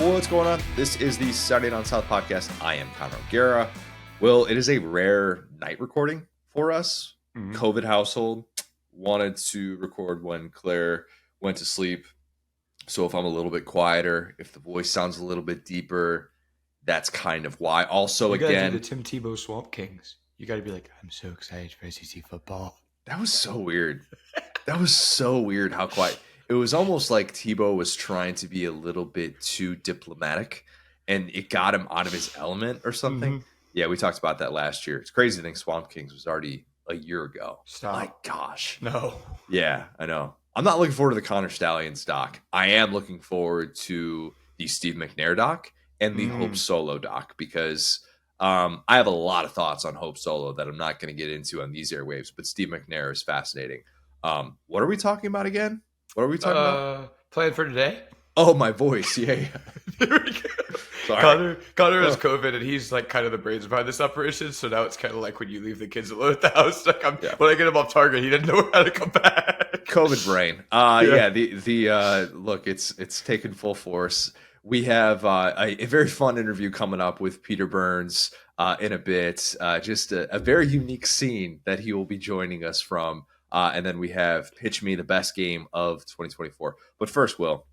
What's going on? This is the Saturday Down South podcast. I am Connor O'Gara. Will, it is a rare night recording for us. COVID household. Wanted to record when Claire went to sleep. So if I'm a little bit quieter, if the voice sounds a little bit deeper, that's kind of why. Also, you again, do the Tim Tebow Swamp Kings. You got to be like, I'm so excited for ACC football. That was so weird. That was so weird how quiet. It was almost like Tebow was trying to be a little bit too diplomatic, and it got him out of his element or something. Mm-hmm. Yeah, we talked about that last year. It's crazy to think Swamp Kings was already a year ago. Stop. My gosh. No. Yeah, I know. I'm not looking forward to the Connor Stallions doc. I am looking forward to the Steve McNair doc and the Hope Solo doc because I have a lot of thoughts on Hope Solo that I'm not going to get into on these airwaves, but Steve McNair is fascinating. What are we talking about again? What are we talking about? Plan for today? Oh, my voice. Yeah. There we go. Sorry. Connor has COVID, and he's like kind of the brains behind this operation. So now it's kind of like when you leave the kids alone at the house. Like when I get him off target, he didn't know how to come back. COVID brain. The look, it's taken full force. We have a very fun interview coming up with Peter Burns in a bit. Just a very unique scene that he will be joining us from. And then we have Pitch Me the Best Game of 2024. But first, Will,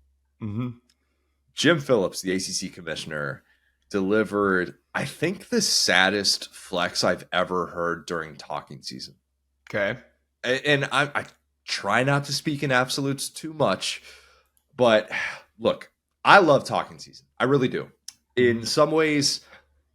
Jim Phillips, the ACC commissioner, delivered, I think, the saddest flex I've ever heard during talking season. Okay. And I try not to speak in absolutes too much. But look, I love talking season. I really do. In some ways,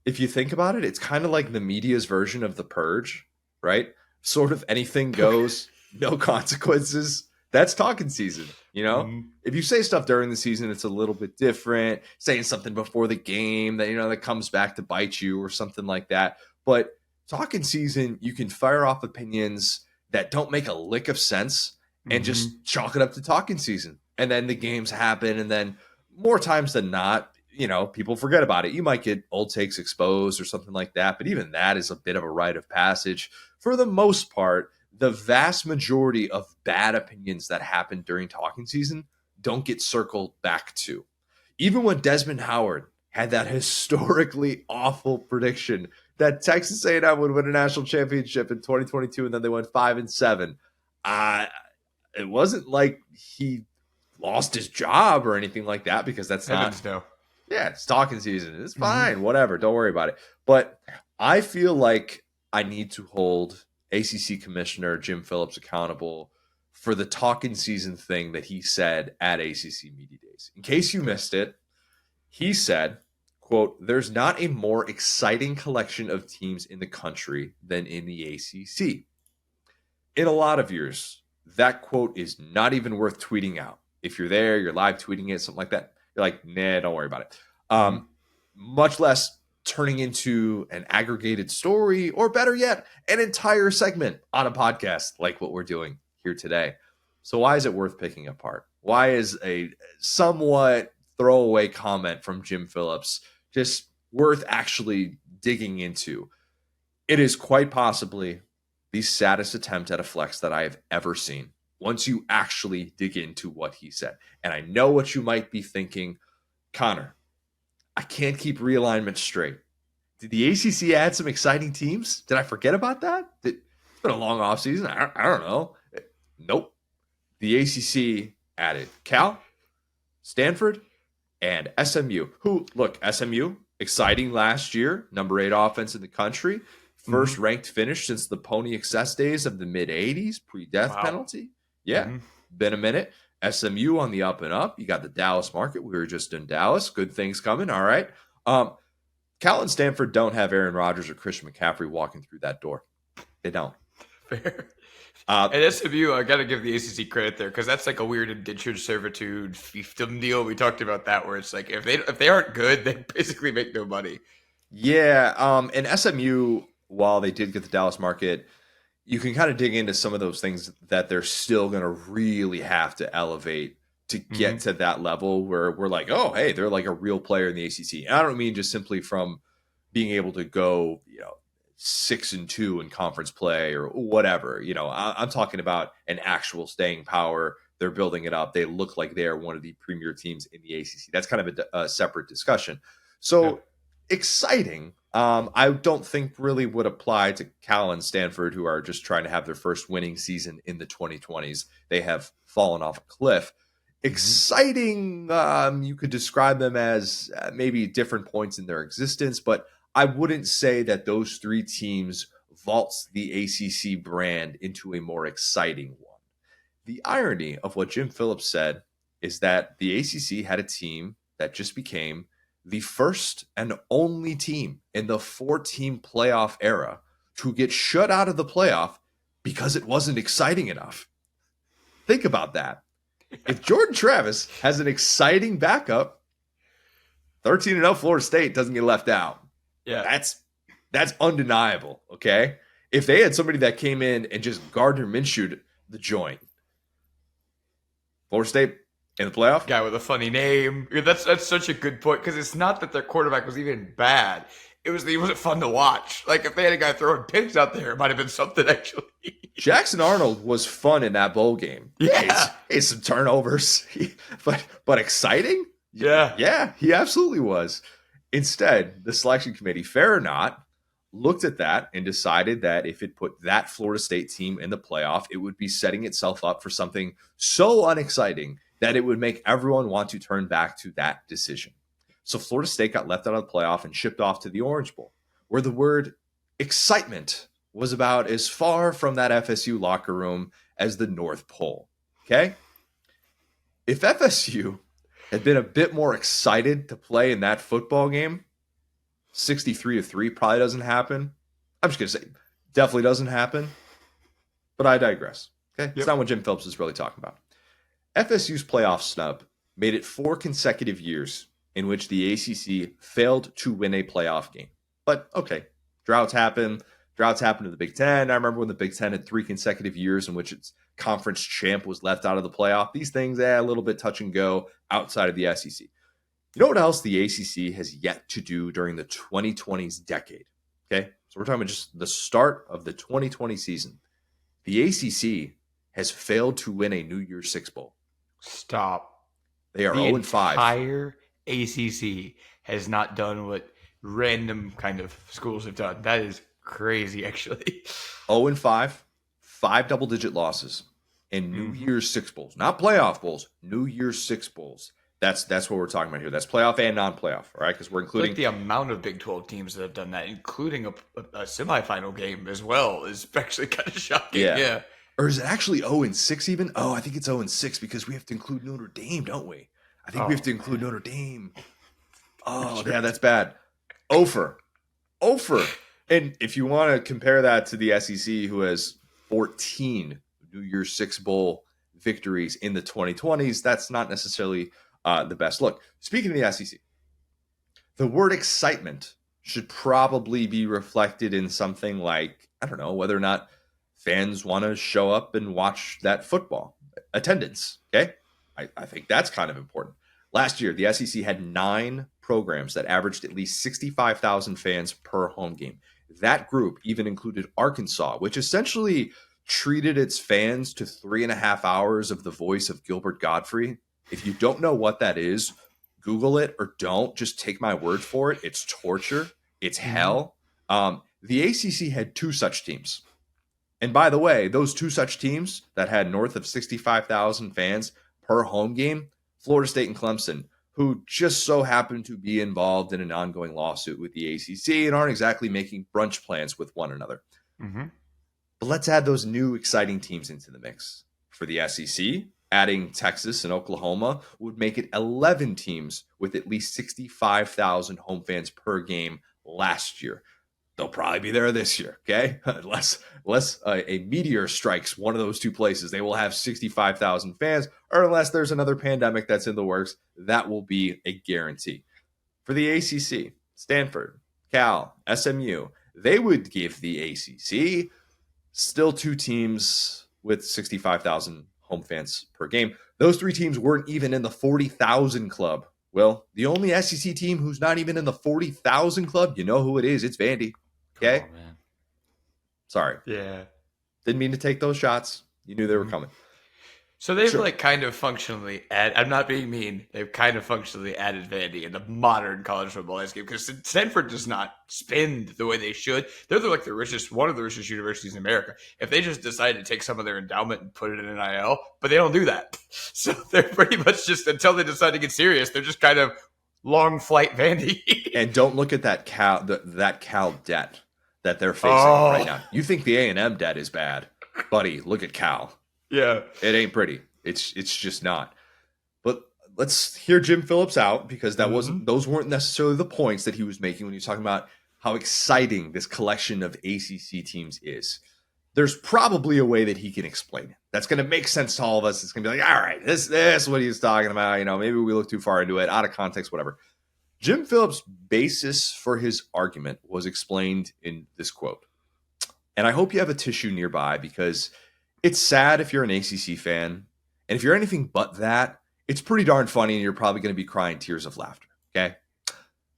if you think about it, it's kind of like the media's version of The Purge, right? Sort of anything goes. No consequences. That's talking season, you know? If you say stuff during the season, it's a little bit different. Saying something before the game that, that comes back to bite you or something like that. But talking season, you can fire off opinions that don't make a lick of sense and just chalk it up to talking season. And then the games happen. And then more times than not, people forget about it. You might get old takes exposed or something like that. But even that is a bit of a rite of passage. For the most part, the vast majority of bad opinions that happen during talking season don't get circled back to. Even when Desmond Howard had that historically awful prediction that Texas A&M would win a national championship in 2022 and then they went 5-7, it wasn't like he lost his job or anything like that because that's not. No. Yeah, it's talking season. It's fine. Whatever. Don't worry about it. But I feel like I need to hold ACC Commissioner Jim Phillips accountable for the talking season thing that he said at ACC Media Days. In case you missed it, he said, quote, "There's not a more exciting collection of teams in the country than in the ACC." In a lot of years, that quote is not even worth tweeting out. If you're there, you're live tweeting it, something like that, you're like, nah, don't worry about it. Much less turning into an aggregated story, or better yet, an entire segment on a podcast like what we're doing here today. So why is it worth picking apart? Why is a somewhat throwaway comment from Jim Phillips just worth actually digging into? It is quite possibly the saddest attempt at a flex that I have ever seen, once you actually dig into what he said. And I know what you might be thinking, Connor, I can't keep realignment straight. Did the ACC add some exciting teams? Did I forget about that? It's been a long offseason. I don't know. Nope. The ACC added Cal, Stanford, and SMU. SMU, exciting last year. Number 8 offense in the country. First ranked finish since the Pony Excess days of the mid-'80s, pre-death penalty. Yeah, been a minute. SMU on the up and up. You got the Dallas market. We were just in Dallas. Good things coming. All right. Cal and Stanford don't have Aaron Rodgers or Christian McCaffrey walking through that door. They don't. Fair. And SMU, I got to give the ACC credit there because that's like a weird indentured servitude fiefdom deal. We talked about that where it's like if they aren't good, they basically make no money. Yeah. And SMU, while they did get the Dallas market, you can kind of dig into some of those things that they're still going to really have to elevate to get to that level where we're like, oh, hey, they're like a real player in the ACC. And I don't mean just simply from being able to go, 6-2 in conference play or whatever. I'm talking about an actual staying power They're building it up. They look like they are one of the premier teams in the ACC. That's kind of a separate discussion. So exciting. I don't think really would apply to Cal and Stanford, who are just trying to have their first winning season in the 2020s. They have fallen off a cliff. Exciting, you could describe them as maybe different points in their existence, but I wouldn't say that those three teams vaults the ACC brand into a more exciting one. The irony of what Jim Phillips said is that the ACC had a team that just became the first and only team in the 4-team playoff era to get shut out of the playoff because it wasn't exciting enough. Think about that. If Jordan Travis has an exciting backup, 13-0 Florida State doesn't get left out. Yeah. That's undeniable, okay? If they had somebody that came in and just Gardner Minshew'd the joint, Florida State in the playoff? Guy with a funny name. That's such a good point, because it's not that their quarterback was even bad. It was that he wasn't fun to watch. Like, if they had a guy throwing picks out there, it might have been something, actually. Jackson Arnold was fun in that bowl game. Yeah. He had some turnovers, but exciting? Yeah. Yeah, he absolutely was. Instead, the selection committee, fair or not, looked at that and decided that if it put that Florida State team in the playoff, it would be setting itself up for something so unexciting that it would make everyone want to turn back to that decision. So Florida State got left out of the playoff and shipped off to the Orange Bowl, where the word excitement was about as far from that FSU locker room as the North Pole. Okay? If FSU had been a bit more excited to play in that football game, 63-3 probably doesn't happen. I'm just going to say definitely doesn't happen, but I digress. Okay? It's not what Jim Phillips is really talking about. FSU's playoff snub made it 4 consecutive years in which the ACC failed to win a playoff game. But okay, droughts happen. Droughts happened to the Big Ten. I remember when the Big Ten had 3 consecutive years in which its conference champ was left out of the playoff. These things, a little bit touch and go outside of the SEC. You know what else the ACC has yet to do during the 2020s decade? Okay, so we're talking about just the start of the 2020 season. The ACC has failed to win a New Year's Six Bowl. Stop. They are the 0-5. Entire ACC has not done what random kind of schools have done. That is crazy, actually. 0-5, 5 double-digit losses in New Year's Six Bowls. Not playoff bowls, New Year's Six Bowls. That's what we're talking about here. That's playoff and non-playoff, all right? Because we're including... Like the amount of Big 12 teams that have done that, including a semifinal game as well, is actually kind of shocking. Yeah. Or is it actually 0-6 even? Oh, I think it's 0-6 because we have to include Notre Dame, don't we? I think we have to include Notre Dame. Oh, yeah, that's bad. Ofer. And if you want to compare that to the SEC, who has 14 New Year's Six Bowl victories in the 2020s, that's not necessarily the best. Look, speaking of the SEC, the word excitement should probably be reflected in something like, I don't know, whether or not fans want to show up and watch that football. Attendance, okay? I think that's kind of important. Last year, the SEC had 9 programs that averaged at least 65,000 fans per home game. That group even included Arkansas, which essentially treated its fans to 3.5 hours of the voice of Gilbert Gottfried. If you don't know what that is, Google it or don't. Just take my word for it. It's torture. It's hell. The ACC had 2 such teams. And by the way, those 2 such teams that had north of 65,000 fans per home game, Florida State and Clemson, who just so happen to be involved in an ongoing lawsuit with the ACC and aren't exactly making brunch plans with one another. But let's add those new exciting teams into the mix. For the SEC, adding Texas and Oklahoma would make it 11 teams with at least 65,000 home fans per game last year. They'll probably be there this year, okay? Unless a meteor strikes one of those 2 places, they will have 65,000 fans, or unless there's another pandemic that's in the works, that will be a guarantee. For the ACC, Stanford, Cal, SMU, they would give the ACC still 2 teams with 65,000 home fans per game. Those 3 teams weren't even in the 40,000 club. Well, the only SEC team who's not even in the 40,000 club, you know who it is. It's Vandy. Okay? Oh, man. Sorry. Yeah. Didn't mean to take those shots. You knew they were coming. So they've Sure. kind of functionally I'm not being mean. They've kind of functionally added Vandy in the modern college football landscape because Stanford does not spend the way they should. They're one of the richest universities in America. If they just decided to take some of their endowment and put it in NIL, but they don't do that. So they're pretty much just until they decide to get serious, they're just kind of long flight Vandy. And don't look at that Cal debt that they're facing right now. You think the A&M debt is bad, buddy? Look at Cal. Yeah, it ain't pretty. It's just not. But let's hear Jim Phillips out because those weren't necessarily the points that he was making when he was talking about how exciting this collection of ACC teams is. There's probably a way that he can explain it. That's going to make sense to all of us. It's going to be like, all right, this is what he's talking about. Maybe we look too far into it, out of context, whatever. Jim Phillips' basis for his argument was explained in this quote. And I hope you have a tissue nearby because it's sad if you're an ACC fan. And if you're anything but that, it's pretty darn funny and you're probably going to be crying tears of laughter. Okay?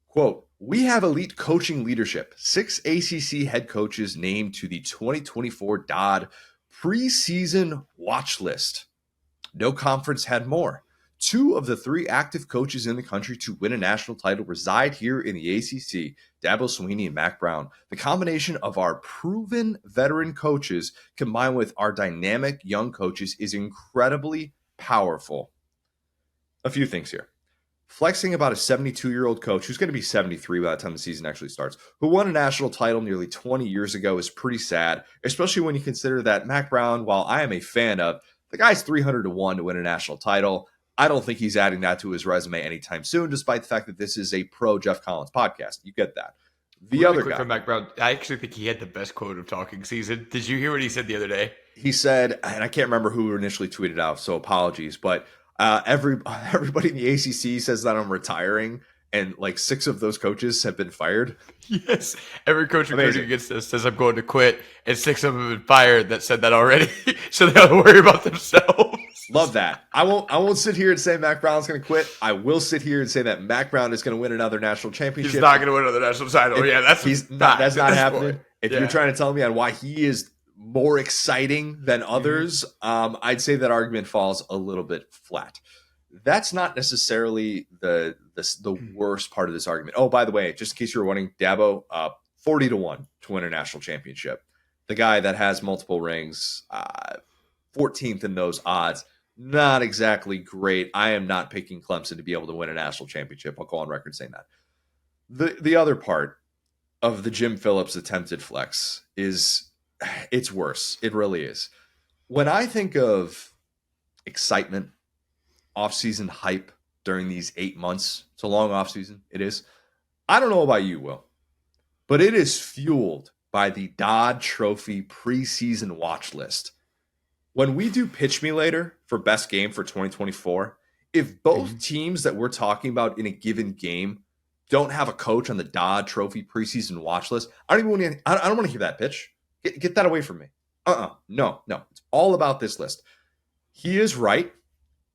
Quote, we have elite coaching leadership. 6 ACC head coaches named to the 2024 Dodd preseason watch list. No conference had more. 2 of the 3 active coaches in the country to win a national title reside here in the ACC, Dabo Swinney and Mack Brown. The combination of our proven veteran coaches combined with our dynamic young coaches is incredibly powerful. A few things here. Flexing about a 72-year-old coach who's going to be 73 by the time the season actually starts, who won a national title nearly 20 years ago is pretty sad, especially when you consider that Mack Brown, while I am a fan of, the guy's 300-1 to win a national title. I don't think he's adding that to his resume anytime soon, despite the fact that this is a pro Jeff Collins podcast. You get that. The really other quick guy, from Mack Brown, I actually think he had the best quote of talking season. Did you hear what he said the other day? He said, and I can't remember who initially tweeted out, so apologies, but everybody in the ACC says that I'm retiring, and 6 of those coaches have been fired. Yes, every coach recruiting against this says I'm going to quit, and 6 of them have been fired that said that already, so they don't worry about themselves. Love that. I won't sit here and say Mack Brown's going to quit. I will sit here and say that Mack Brown is going to win another national championship. He's not going to win another national title. That's not happening. If you're trying to tell me on why he is more exciting than others, I'd say that argument falls a little bit flat. That's not necessarily the worst part of this argument. Oh, by the way, just in case you were wondering, Dabo, 40-1 to win a national championship. The guy that has multiple rings, 14th in those odds. Not exactly great. I am not picking Clemson to be able to win a national championship. I'll go on record saying that. The other part of the Jim Phillips attempted flex is it's worse. It really is. When I think of excitement, off-season hype during these 8 months, it's a long off-season. It is. I don't know about you, Will, but it is fueled by the Dodd Trophy preseason watch list. When we do Pitch Me Later for best game for 2024, if both teams that we're talking about in a given game don't have a coach on the Dodd Trophy preseason watch list, I don't want to hear that pitch. Get that away from me. No. It's all about this list. He is right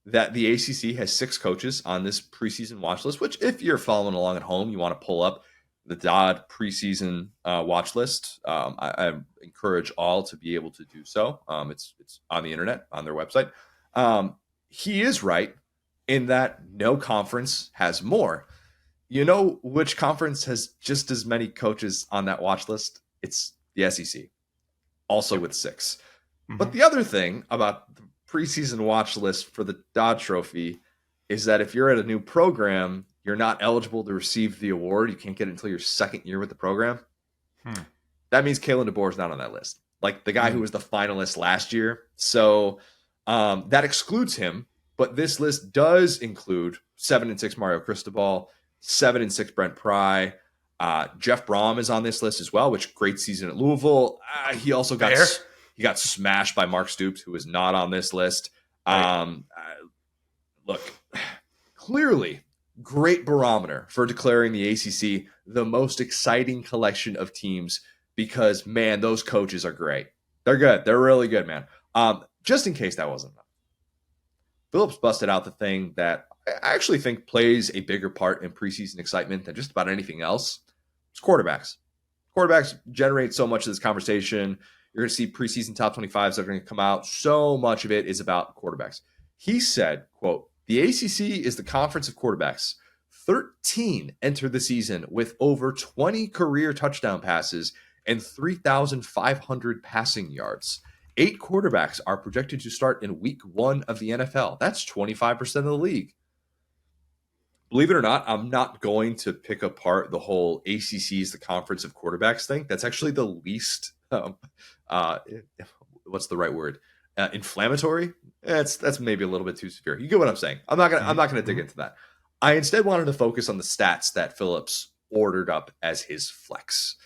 that the ACC has 6 coaches on this preseason watch list, which if you're following along at home, you want to pull up the Dodd preseason watch list. I encourage all to be able to do so. It's on the internet, on their website. He is right in that no conference has more. You know which conference has just as many coaches on that watch list? It's the SEC, also with 6. But the other thing about the preseason watch list for the Dodd Trophy is that if you're at a new program, you're not eligible to receive the award. You can't get it until your 2nd year with the program. That means Kalen DeBoer is not on that list, like the guy who was the finalist last year. So that excludes him. But this list does include 7-6 Mario Cristobal, 7-6 Brent Pry. Jeff Brom is on this list as well, which great season at Louisville. He also got smashed by Mark Stoops, who is not on this list. Look, clearly great barometer for declaring the ACC the most exciting collection of teams because, man, those coaches are great. They're good. They're really good, man. Just in case that wasn't enough, Phillips busted out the thing that I actually think plays a bigger part in preseason excitement than just about anything else. It's quarterbacks. Quarterbacks generate so much of this conversation. You're going to see preseason top 25s that are going to come out. So much of it is about quarterbacks. He said, quote, the ACC is the conference of quarterbacks. 13 enter the season with over 20 career touchdown passes and 3,500 passing yards. 8 quarterbacks are projected to start in week 1 of the NFL. That's 25% of the league. Believe it or not, I'm not going to pick apart the whole ACC is the conference of quarterbacks thing. That's actually the least, what's the right word? Inflammatory. That's maybe a little bit too severe. You get what I'm saying. I'm not gonna dig into that. I instead wanted to focus on the stats that Phillips ordered up as his flex.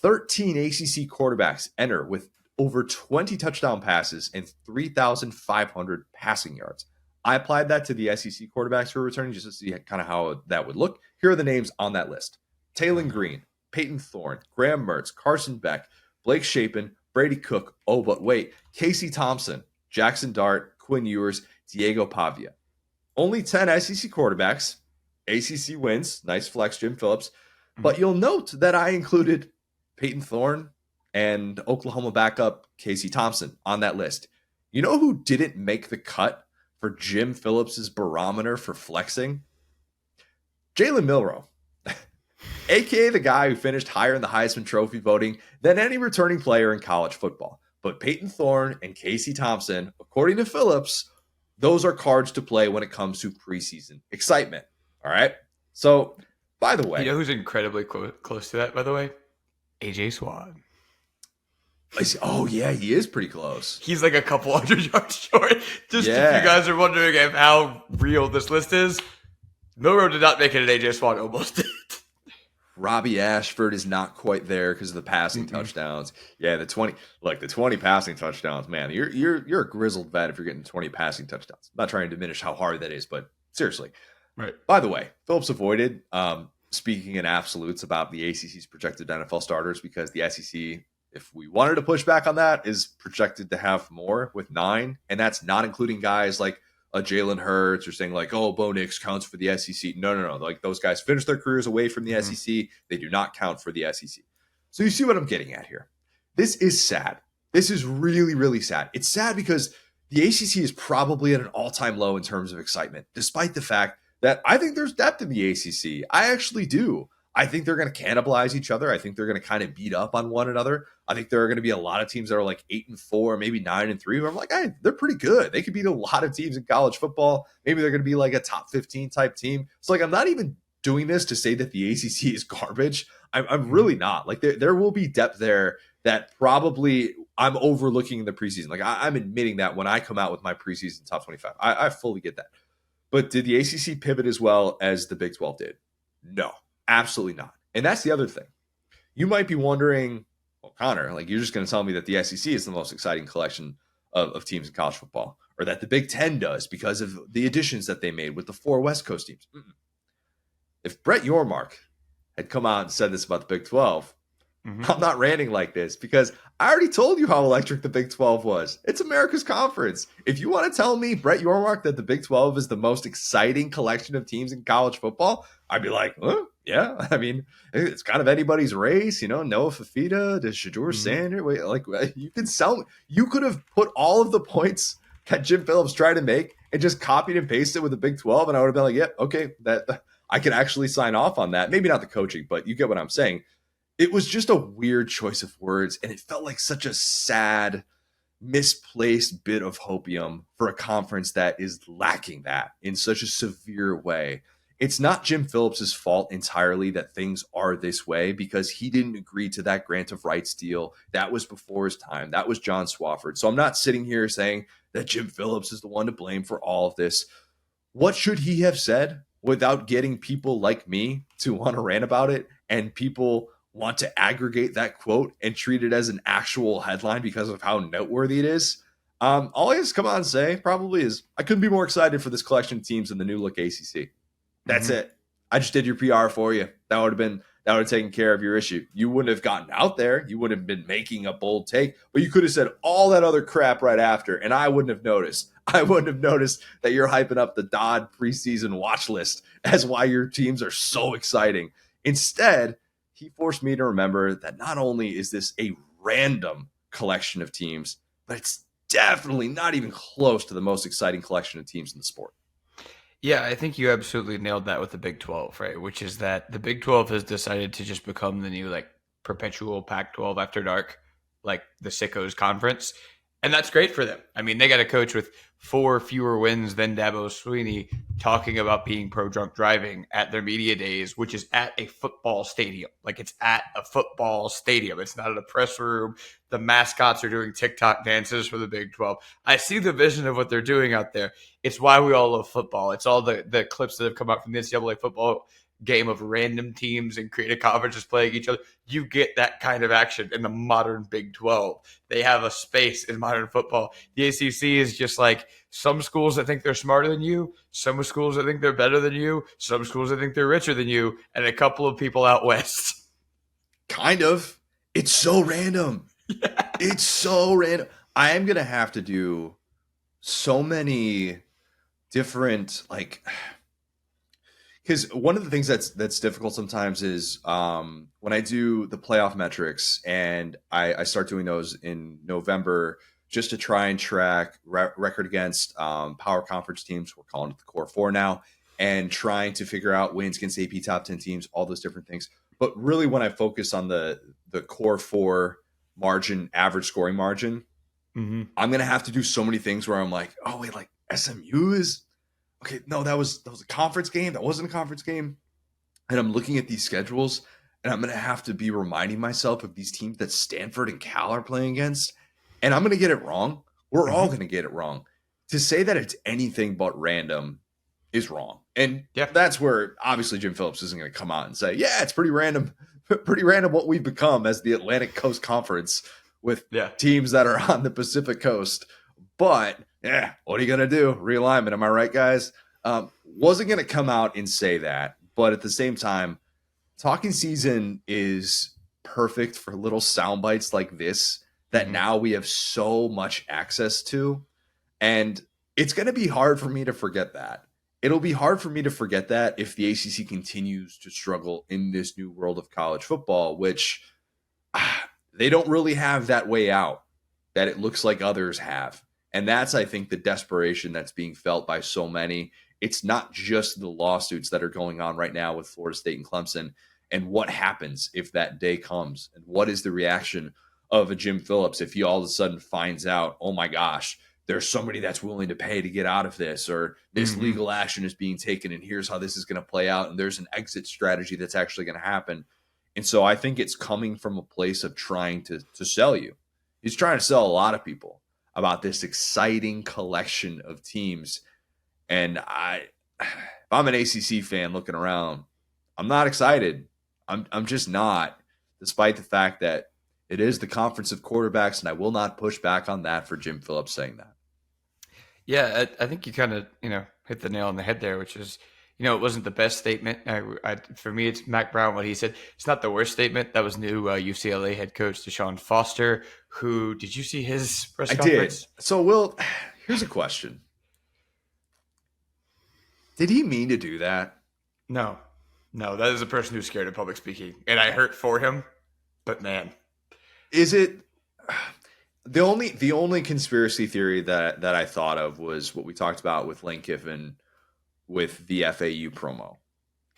13 ACC quarterbacks enter with over 20 touchdown passes and 3,500 passing yards. I applied that to the SEC quarterbacks who are returning just to see kind of how that would look. Here are the names on that list. Taylon Green, Peyton Thorne, Graham Mertz, Carson Beck, Blake Shapen, Brady Cook, oh, but wait, Casey Thompson, Jackson Dart, Quinn Ewers, Diego Pavia. Only 10 SEC quarterbacks. ACC wins. Nice flex, Jim Phillips. But you'll note that I included Peyton Thorne and Oklahoma backup Casey Thompson on that list. You know who didn't make the cut for Jim Phillips's barometer for flexing? Jalen Milroe, a.k.a. the guy who finished higher in the Heisman Trophy voting than any returning player in college football. But Peyton Thorne and Casey Thompson, according to Phillips, those are cards to play when it comes to preseason excitement. All right? So, by the way... You know who's incredibly close to that, by the way? AJ Swan. Oh, yeah, he is pretty close. He's like a couple hundred yards short. Just if you guys are wondering how real this list is, Milroe did not make it, and AJ Swan almost did. Robbie Ashford is not quite there because of the passing touchdowns. Yeah, the 20 passing touchdowns, man. You're a grizzled vet if you're getting 20 passing touchdowns. I'm not trying to diminish how hard that is, but seriously. Right. By the way, Phillips avoided speaking in absolutes about the ACC's projected NFL starters because the SEC, if we wanted to push back on that, is projected to have more with 9, and that's not including guys like a Jalen Hurts or saying like, oh, Bo Nix counts for the SEC. No. Like those guys finished their careers away from the SEC. They do not count for the SEC. So you see what I'm getting at here. This is sad. This is really, really sad. It's sad because the ACC is probably at an all-time low in terms of excitement, despite the fact that I think there's depth in the ACC. I actually do. I think they're going to cannibalize each other. I think they're going to kind of beat up on one another. I think there are going to be a lot of teams that are like 8-4, maybe 9-3. Where I'm like, hey, they're pretty good. They could beat a lot of teams in college football. Maybe they're going to be like a top 15 type team. So like, I'm not even doing this to say that the ACC is garbage. I'm really not. Like there will be depth there that probably I'm overlooking in the preseason. Like I'm admitting that when I come out with my preseason top 25, I fully get that. But did the ACC pivot as well as the Big 12 did? No. Absolutely not. And that's the other thing. You might be wondering, well, Connor, like you're just going to tell me that the SEC is the most exciting collection of teams in college football, or that the Big 10 does because of the additions that they made with the 4 West Coast teams. If Brett Yormark had come out and said this about the Big 12, I'm not ranting like this because I already told you how electric the Big 12 was. It's America's conference. If you want to tell me, Brett Yormark, that the Big 12 is the most exciting collection of teams in college football, I'd be like, yeah. I mean, it's kind of anybody's race, Noah Fafita, to Shadur Sander. Like, you can sell me. You could have put all of the points that Jim Phillips tried to make and just copied and pasted with the Big 12, and I would have been like, yep, okay, that I can actually sign off on that. Maybe not the coaching, but you get what I'm saying. It was just a weird choice of words, and it felt like such a sad, misplaced bit of hopium for a conference that is lacking that in such a severe way. It's not Jim Phillips' fault entirely that things are this way because he didn't agree to that grant of rights deal. That was before his time. That was John Swofford. So I'm not sitting here saying that Jim Phillips is the one to blame for all of this. What should he have said without getting people like me to want to rant about it and people want to aggregate that quote and treat it as an actual headline because of how noteworthy it is? All I just come on and say probably is I couldn't be more excited for this collection of teams in the new look ACC. That's it. I just did your PR for you. That would have taken care of your issue. You wouldn't have gotten out there. You wouldn't have been making a bold take, but you could have said all that other crap right after, and I wouldn't have noticed. I wouldn't have noticed that you're hyping up the Dodd preseason watch list as why your teams are so exciting. Instead, he forced me to remember that not only is this a random collection of teams, but it's definitely not even close to the most exciting collection of teams in the sport. Yeah, I think you absolutely nailed that with the Big 12, right? Which is that the Big 12 has decided to just become the new like perpetual Pac 12 after dark, like the sickos conference. And that's great for them. I mean, they got a coach with 4 fewer wins than Dabo Sweeney talking about being pro drunk driving at their media days, which is at a football stadium. Like it's at a football stadium. It's not in a press room. The mascots are doing TikTok dances for the Big 12. I see the vision of what they're doing out there. It's why we all love football. It's all the clips that have come out from the NCAA football game of random teams and creative conferences playing each other. You get that kind of action in the modern Big 12. They have a space in modern football. The ACC is just like some schools that think they're smarter than you, some schools that think they're better than you, some schools that think they're richer than you, and a couple of people out west. Kind of. It's so random. Yeah. It's so random. I am going to have to do so many different, like, because one of the things that's difficult sometimes is when I do the playoff metrics, and I start doing those in November just to try and track record against power conference teams. We're calling it the Core 4 now, and trying to figure out wins against AP top 10 teams, all those different things. But really when I focus on the Core 4 margin, average scoring margin, I'm going to have to do so many things where I'm like, oh, wait, like SMU is... Okay, no, that was a conference game. That wasn't a conference game. And I'm looking at these schedules, and I'm going to have to be reminding myself of these teams that Stanford and Cal are playing against. And I'm going to get it wrong. We're all going to get it wrong. To say that it's anything but random is wrong. And that's where obviously Jim Phillips isn't going to come out and say, yeah, it's pretty random what we've become as the Atlantic Coast Conference with teams that are on the Pacific Coast. But yeah, what are you going to do? Realignment. Am I right, guys? Wasn't going to come out and say that. But at the same time, talking season is perfect for little sound bites like this that now we have so much access to. And it's going to be hard for me to forget that. It'll be hard for me to forget that if the ACC continues to struggle in this new world of college football, which they don't really have that way out that it looks like others have. And that's, I think, the desperation that's being felt by so many. It's not just the lawsuits that are going on right now with Florida State and Clemson, and what happens if that day comes, and what is the reaction of a Jim Phillips if he all of a sudden finds out, oh my gosh, there's somebody that's willing to pay to get out of this, or this legal action is being taken, and here's how this is going to play out, and there's an exit strategy that's actually going to happen. And so I think it's coming from a place of trying to sell you. He's trying to sell a lot of people about this exciting collection of teams. And if I'm an ACC fan looking around, I'm not excited. I'm just not, despite the fact that it is the conference of quarterbacks, and I will not push back on that for Jim Phillips saying that. Yeah, I think you kind of, hit the nail on the head there, which is, it wasn't the best statement. For me, it's Mac Brown, what he said. It's not the worst statement. That was new UCLA head coach Deshaun Foster, who, did you see his press conference? I did. So, Will, here's a question. Did he mean to do that? No, that is a person who's scared of public speaking. And I hurt for him, but man. Is it... The only conspiracy theory that I thought of was what we talked about with Lane Kiffin with the FAU promo.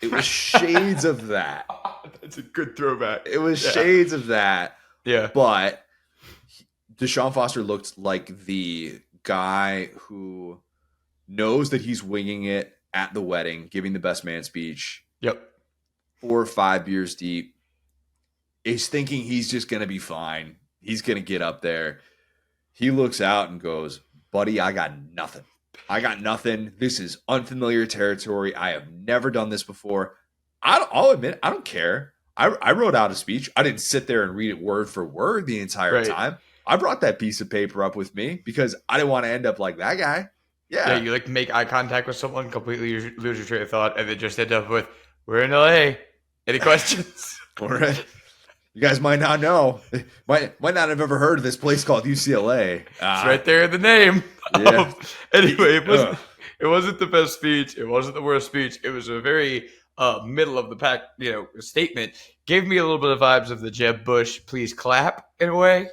It was shades of that. That's a good throwback. It was shades of that. Yeah. But Deshaun Foster looked like the guy who knows that he's winging it at the wedding, giving the best man speech. Yep. 4 or 5 beers deep. Is thinking he's just going to be fine. He's going to get up there. He looks out and goes, buddy, I got nothing. This is unfamiliar territory. I have never done this before. I'll admit, I don't care. I wrote out a speech. I didn't sit there and read it word for word the entire time. I brought that piece of paper up with me because I didn't want to end up like that guy. Yeah, you like make eye contact with someone, completely lose your train of thought, and then just end up with, we're in LA. Any questions? All right. You guys might not know. Might not have ever heard of this place called UCLA. It's right there in the name. Yeah. Anyway, it wasn't the best speech. It wasn't the worst speech. It was a very middle of the pack, statement gave me a little bit of vibes of the Jeb Bush "please clap" in a way,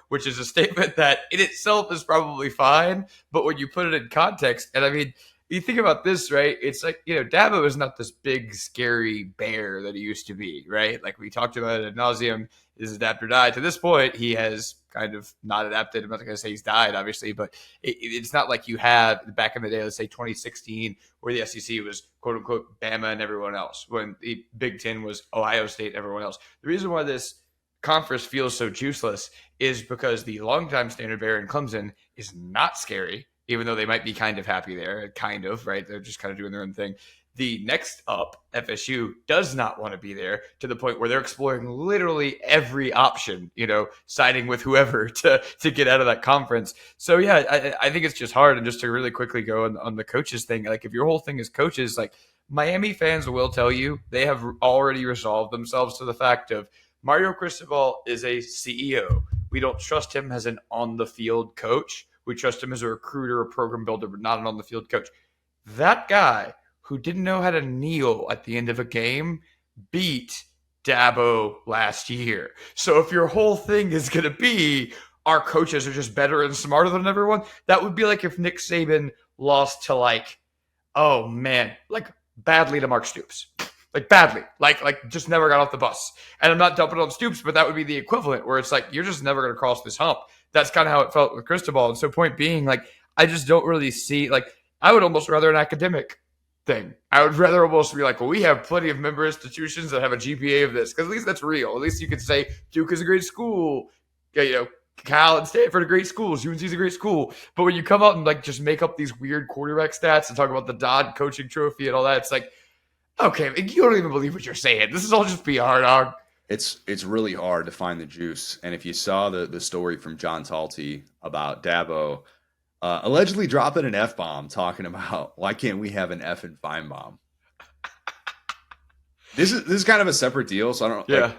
which is a statement that in itself is probably fine, but when you put it in context, and I mean, you think about this, right? It's like, Dabo is not this big, scary bear that he used to be, right? Like we talked about it ad nauseum, his adapt or die. To this point, he has kind of not adapted. I'm not going to say he's died, obviously, but it's not like you had back in the day, let's say 2016, where the SEC was quote unquote Bama and everyone else, when the Big Ten was Ohio State and everyone else. The reason why this conference feels so juiceless is because the longtime standard bearer in Clemson is not scary, even though they might be kind of happy there, kind of, right? They're just kind of doing their own thing. The next up, FSU, does not want to be there, to the point where they're exploring literally every option, siding with whoever to get out of that conference. So, yeah, I think it's just hard. And just to really quickly go on the coaches thing, like if your whole thing is coaches, like Miami fans will tell you they have already resolved themselves to the fact of Mario Cristobal is a CEO. We don't trust him as an on-the-field coach. We trust him as a recruiter, a program builder, but not an on-the-field coach. That guy who didn't know how to kneel at the end of a game beat Dabo last year. So if your whole thing is going to be our coaches are just better and smarter than everyone, that would be like if Nick Saban lost to badly to Mark Stoops. Like badly, like just never got off the bus. And I'm not dumping on Stoops, but that would be the equivalent where it's like, you're just never going to cross this hump. That's kind of how it felt with Cristobal. And so point being, I just don't really see, I would almost rather an academic thing. I would rather almost be like, well, we have plenty of member institutions that have a GPA of this, because at least that's real. At least you could say Duke is a great school. Cal and Stanford are great schools. UNC is a great school. But when you come out and just make up these weird quarterback stats and talk about the Dodd coaching trophy and all that, it's like, okay, you don't even believe what you're saying. This is all just PR, dog. It's really hard to find the juice. And if you saw the story from John Talty about Dabo allegedly dropping an F-bomb, talking about why can't we have an F and Feinbaum? This is kind of a separate deal, so I don't. Yeah.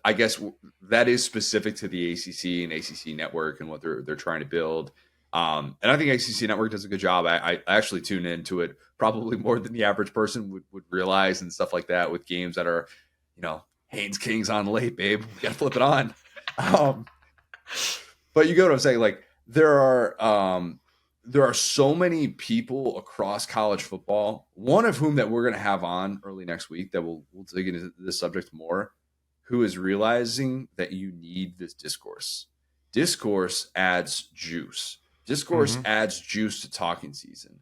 I guess that is specific to the ACC and ACC network and what they're trying to build. And I think ACC Network does a good job. I actually tune into it probably more than the average person would realize, and stuff like that, with games that are, Haynes King's on late, babe. We got to flip it on. But you get what I'm saying. There are so many people across college football, one of whom that we're going to have on early next week that we'll dig into this subject more, who is realizing that you need this discourse. Discourse adds juice. Discourse adds juice to talking season.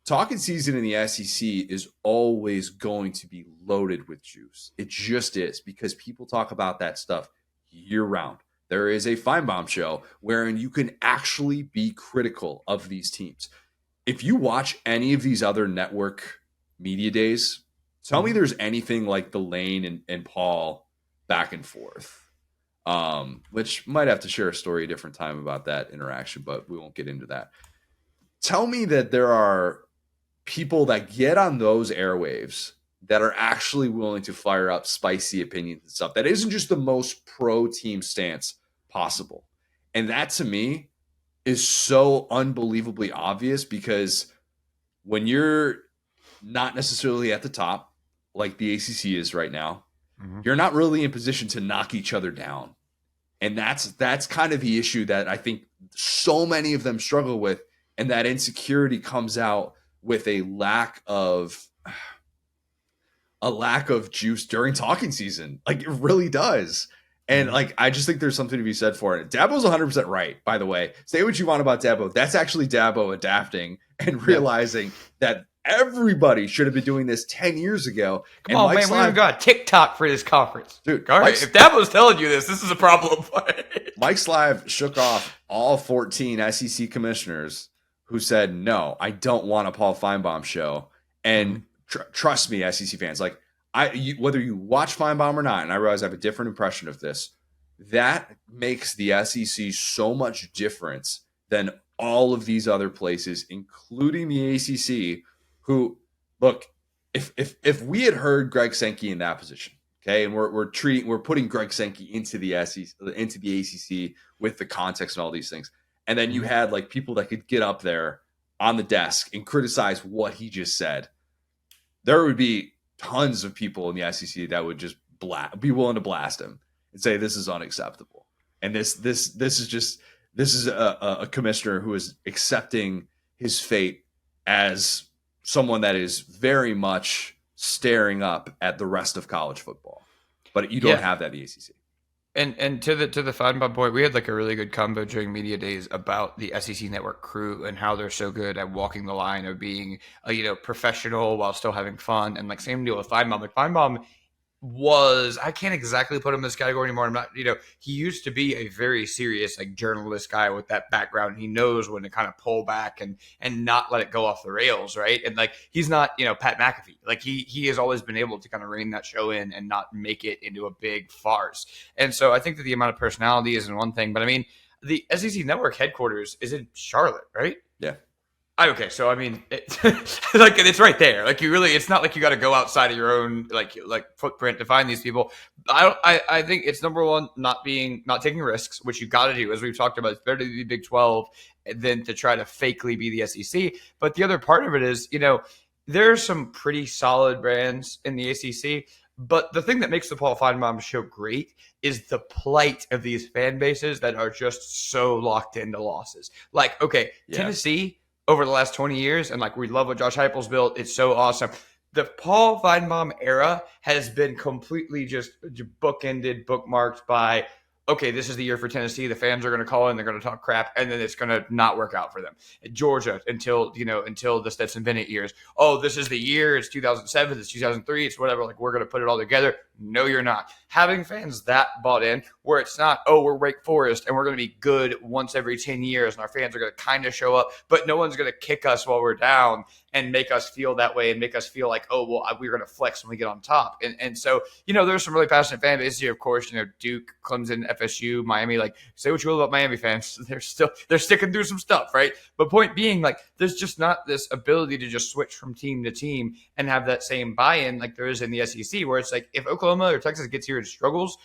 Talking season in the SEC is always going to be loaded with juice. It just is, because people talk about that stuff year round. There is a Feinbaum show wherein you can actually be critical of these teams. If you watch any of these other network media days, tell me there's anything like the Lane and Paul back and forth. Which might have to share a story a different time about that interaction, but we won't get into that. Tell me that there are people that get on those airwaves that are actually willing to fire up spicy opinions and stuff that isn't just the most pro team stance possible. And that, to me, is so unbelievably obvious, because when you're not necessarily at the top, like the ACC is right now, you're not really in position to knock each other down. And that's kind of the issue that I think so many of them struggle with. And that insecurity comes out with a lack of juice during talking season. It really does. And I just think there's something to be said for it. Dabo's 100% right, by the way. Say what you want about Dabo. That's actually Dabo adapting and realizing that everybody should have been doing this 10 years ago. Come on, man. We even got TikTok for this conference. Dude, all right. If Dabo's telling you this is a problem. Mike Slive shook off all 14 SEC commissioners who said, no, I don't want a Paul Feinbaum show. And trust me, SEC fans, whether you watch Feinbaum or not, and I realize I have a different impression of this, that makes the SEC so much different than all of these other places, including the ACC, who, look, if we had heard Greg Sankey in that position, okay, and we're putting Greg Sankey into the SEC, into the ACC with the context and all these things, and then you had people that could get up there on the desk and criticize what he just said, there would be tons of people in the SEC that would just be willing to blast him and say this is unacceptable. And this is a commissioner who is accepting his fate as someone that is very much staring up at the rest of college football. But you don't have that in the ACC. And to the Feinbaum point, we had like a really good combo during media days about the SEC Network crew and how they're so good at walking the line of being professional while still having fun. And like same deal with Feinbaum. Like Feinbaum I can't exactly put him in this category anymore. I'm not, he used to be a very serious like journalist guy with that background. He knows when to kind of pull back and not let it go off the rails, right? And like he's not, Pat McAfee. Like he has always been able to kind of rein that show in and not make it into a big farce. And so I think that the amount of personality isn't one thing, but I mean, the SEC Network headquarters is in Charlotte, right? Yeah. Okay, so I mean, like it's right there. Like it's not like you got to go outside of your own like footprint to find these people. I think it's number one, not taking risks, which you got to do, as we've talked about. It's better to be Big 12 than to try to fakely be the SEC. But the other part of it is, there are some pretty solid brands in the ACC. But the thing that makes the Paul Feinbaum show great is the plight of these fan bases that are just so locked into losses. Like, okay, yeah. Tennessee over the last 20 years, and like we love what Josh Heupel's built. It's so awesome. The Paul Feinbaum era has been completely just bookended, bookmarked by, okay, this is the year for Tennessee. The fans are going to call in, they're going to talk crap, and then it's going to not work out for them. Georgia, until the Stetson Bennett years. Oh, this is the year. It's 2007. It's 2003. It's whatever. Like, we're going to put it all together. No, you're not. Having fans that bought in, where it's not, oh, we're Wake Forest, and we're going to be good once every 10 years, and our fans are going to kind of show up, but no one's going to kick us while we're down and make us feel that way and make us feel like, oh, well, we're going to flex when we get on top. And so, there's some really passionate fan bases here, of course, Duke, Clemson, FSU, Miami. Like, say what you will about Miami fans, they're sticking through some stuff, right? But point being, like, there's just not this ability to just switch from team to team and have that same buy-in like there is in the SEC, where it's like, if Oklahoma or Texas gets here and struggles,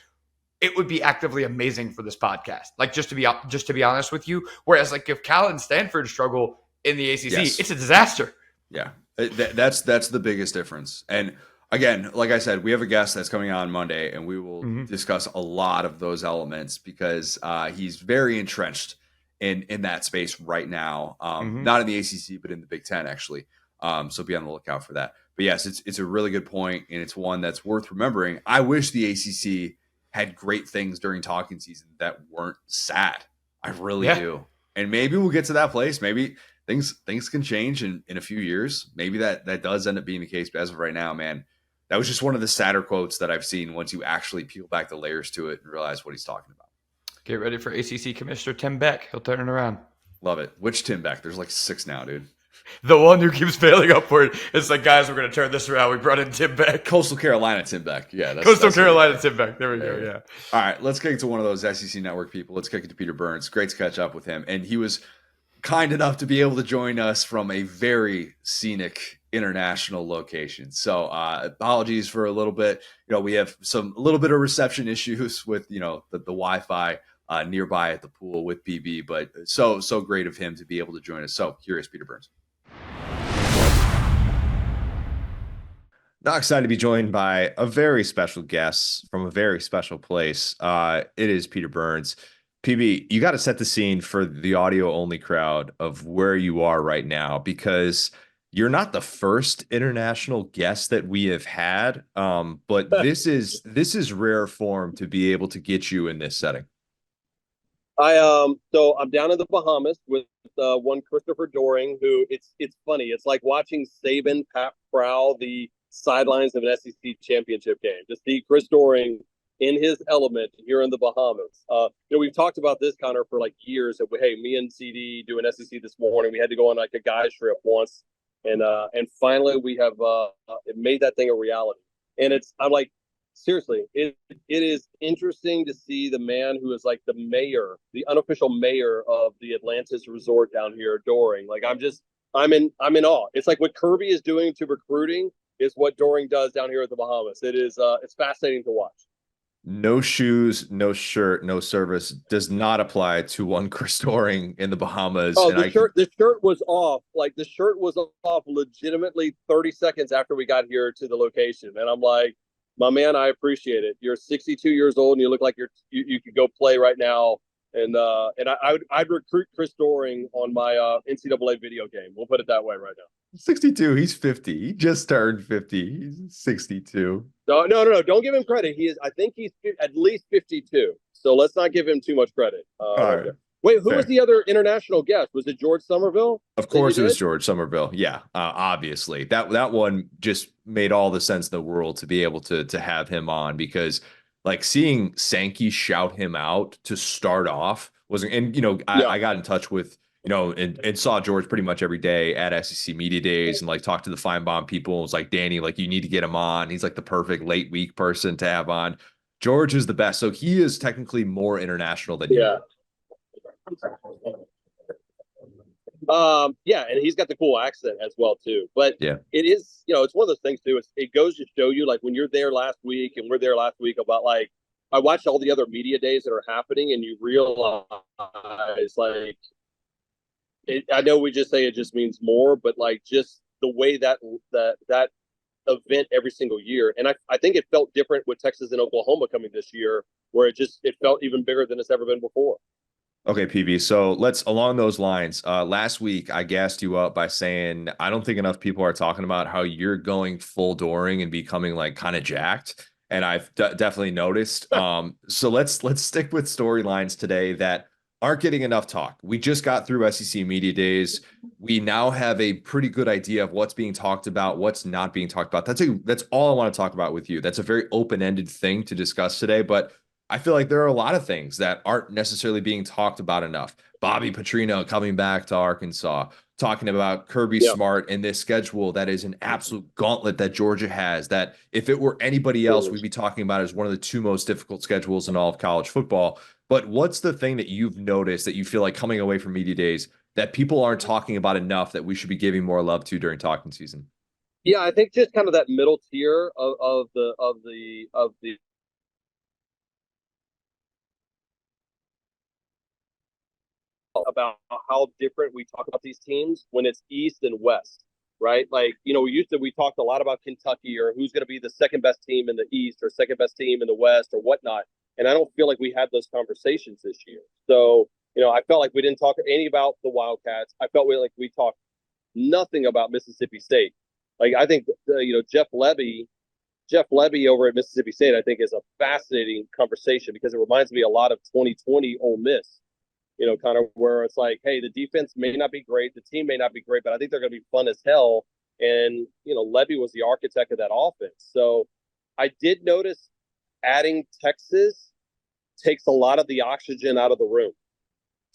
it would be actively amazing for this podcast. Like, just to be honest with you. Whereas, like, if Cal and Stanford struggle in the ACC, yes, it's a disaster. Yeah, that's the biggest difference. And again, like I said, we have a guest that's coming on Monday, and we will discuss a lot of those elements because he's very entrenched in that space right now. Not in the ACC, but in the Big Ten, actually. So be on the lookout for that. But yes, it's a really good point, and it's one that's worth remembering. I wish the ACC had great things during talking season that weren't sad. I really do. And maybe we'll get to that place. Maybe things can change in a few years. Maybe that does end up being the case. But as of right now, man, that was just one of the sadder quotes that I've seen once you actually peel back the layers to it and realize what he's talking about. Get ready for ACC Commissioner Tim Beck. He'll turn it around. Love it. Which Tim Beck? There's like 6 now, dude. The one who keeps failing upward. It's like, guys, we're going to turn this around. We brought in Tim Beck. Coastal Carolina Tim Beck. Yeah. Coastal Carolina Tim Beck. There we go. Yeah. All right. Let's kick it to one of those SEC Network people. Let's kick it to Peter Burns. Great to catch up with him. And he was kind enough to be able to join us from a very scenic international location. So apologies for a little bit. We have a little bit of reception issues with, the Wi-Fi nearby at the pool with PB, but so great of him to be able to join us. So here is Peter Burns. Now excited to be joined by a very special guest from a very special place. It is Peter Burns. PB, you got to set the scene for the audio-only crowd of where you are right now, because you're not the first international guest that we have had, but this is rare form to be able to get you in this setting. So I'm down in the Bahamas with one Christopher Doring, who it's funny. It's like watching Saban prowl the sidelines of an SEC championship game. Just see Chris Doring in his element here in the Bahamas. We've talked about this, Connor, for like years. That hey, me and CD doing SEC this morning. We had to go on like a guys trip once, and finally we have made that thing a reality. And I'm like, seriously, it is interesting to see the man who is like the mayor, the unofficial mayor of the Atlantis Resort down here, Doring. Like I'm in awe. It's like what Kirby is doing to recruiting is what Doring does down here at the Bahamas. It is it's fascinating to watch. no shoes, no shirt, no service does not apply to one Chris Doring in the Bahamas. Oh, And I could, the shirt was off. Like the shirt was off legitimately 30 seconds after we got here to the location. And I'm like, my man, I appreciate it. You're 62 years old and you look like you could go play right now. I'd recruit Chris Doring on my NCAA video game. We'll put it that way right now. 62, he's 50. He just turned 50. He's 62. No. Don't give him credit. I think he's at least 52. So let's not give him too much credit. All right. Wait, who Fair. was the other international guest? Was it George Somerville? Of course, it was George Somerville. Yeah, obviously that one just made all the sense in the world to be able to have him on, because like seeing Sankey shout him out to start off wasn't. And I got in touch with and saw George pretty much every day at SEC Media Days, and like talked to the Feinbaum people. And was like, Danny, like you need to get him on. He's like the perfect late week person to have on. George is the best, so he is technically more international than you. And he's got the cool accent as well too. But yeah, it is, it's one of those things too. It goes to show you, like when you're there last week and we're there last week, about like I watched all the other media days that are happening, and you realize like I know we just say it just means more, but like just the way that event every single year, and I think it felt different with Texas and Oklahoma coming this year, where it felt even bigger than it's ever been before. Okay, PB. So let's, along those lines, last week I gassed you up by saying I don't think enough people are talking about how you're going full Doring and becoming like kind of jacked. And I've definitely noticed. So let's stick with storylines today that aren't getting enough talk. We just got through SEC Media Days. We now have a pretty good idea of what's being talked about, what's not being talked about. That's all I want to talk about with you. That's a very open-ended thing to discuss today, but I feel like there are a lot of things that aren't necessarily being talked about enough. Bobby Petrino coming back to Arkansas, talking about Kirby Smart and this schedule that is an absolute gauntlet that Georgia has, that if it were anybody else, we'd be talking about as one of the two most difficult schedules in all of college football. But what's the thing that you've noticed that you feel like coming away from Media Days that people aren't talking about enough that we should be giving more love to during talking season? Yeah, I think just kind of that middle tier of the about how different we talk about these teams when it's East and West, right? Like, we talked a lot about Kentucky, or who's going to be the second best team in the East or second best team in the West or whatnot. And I don't feel like we had those conversations this year. So, I felt like we didn't talk any about the Wildcats. I felt like we talked nothing about Mississippi State. Like, I think, Jeff Lebby over at Mississippi State, I think is a fascinating conversation, because it reminds me a lot of 2020 Ole Miss. Kind of where it's like, hey, the defense may not be great, the team may not be great, but I think they're going to be fun as hell. And, Lebby was the architect of that offense. So I did notice adding Texas takes a lot of the oxygen out of the room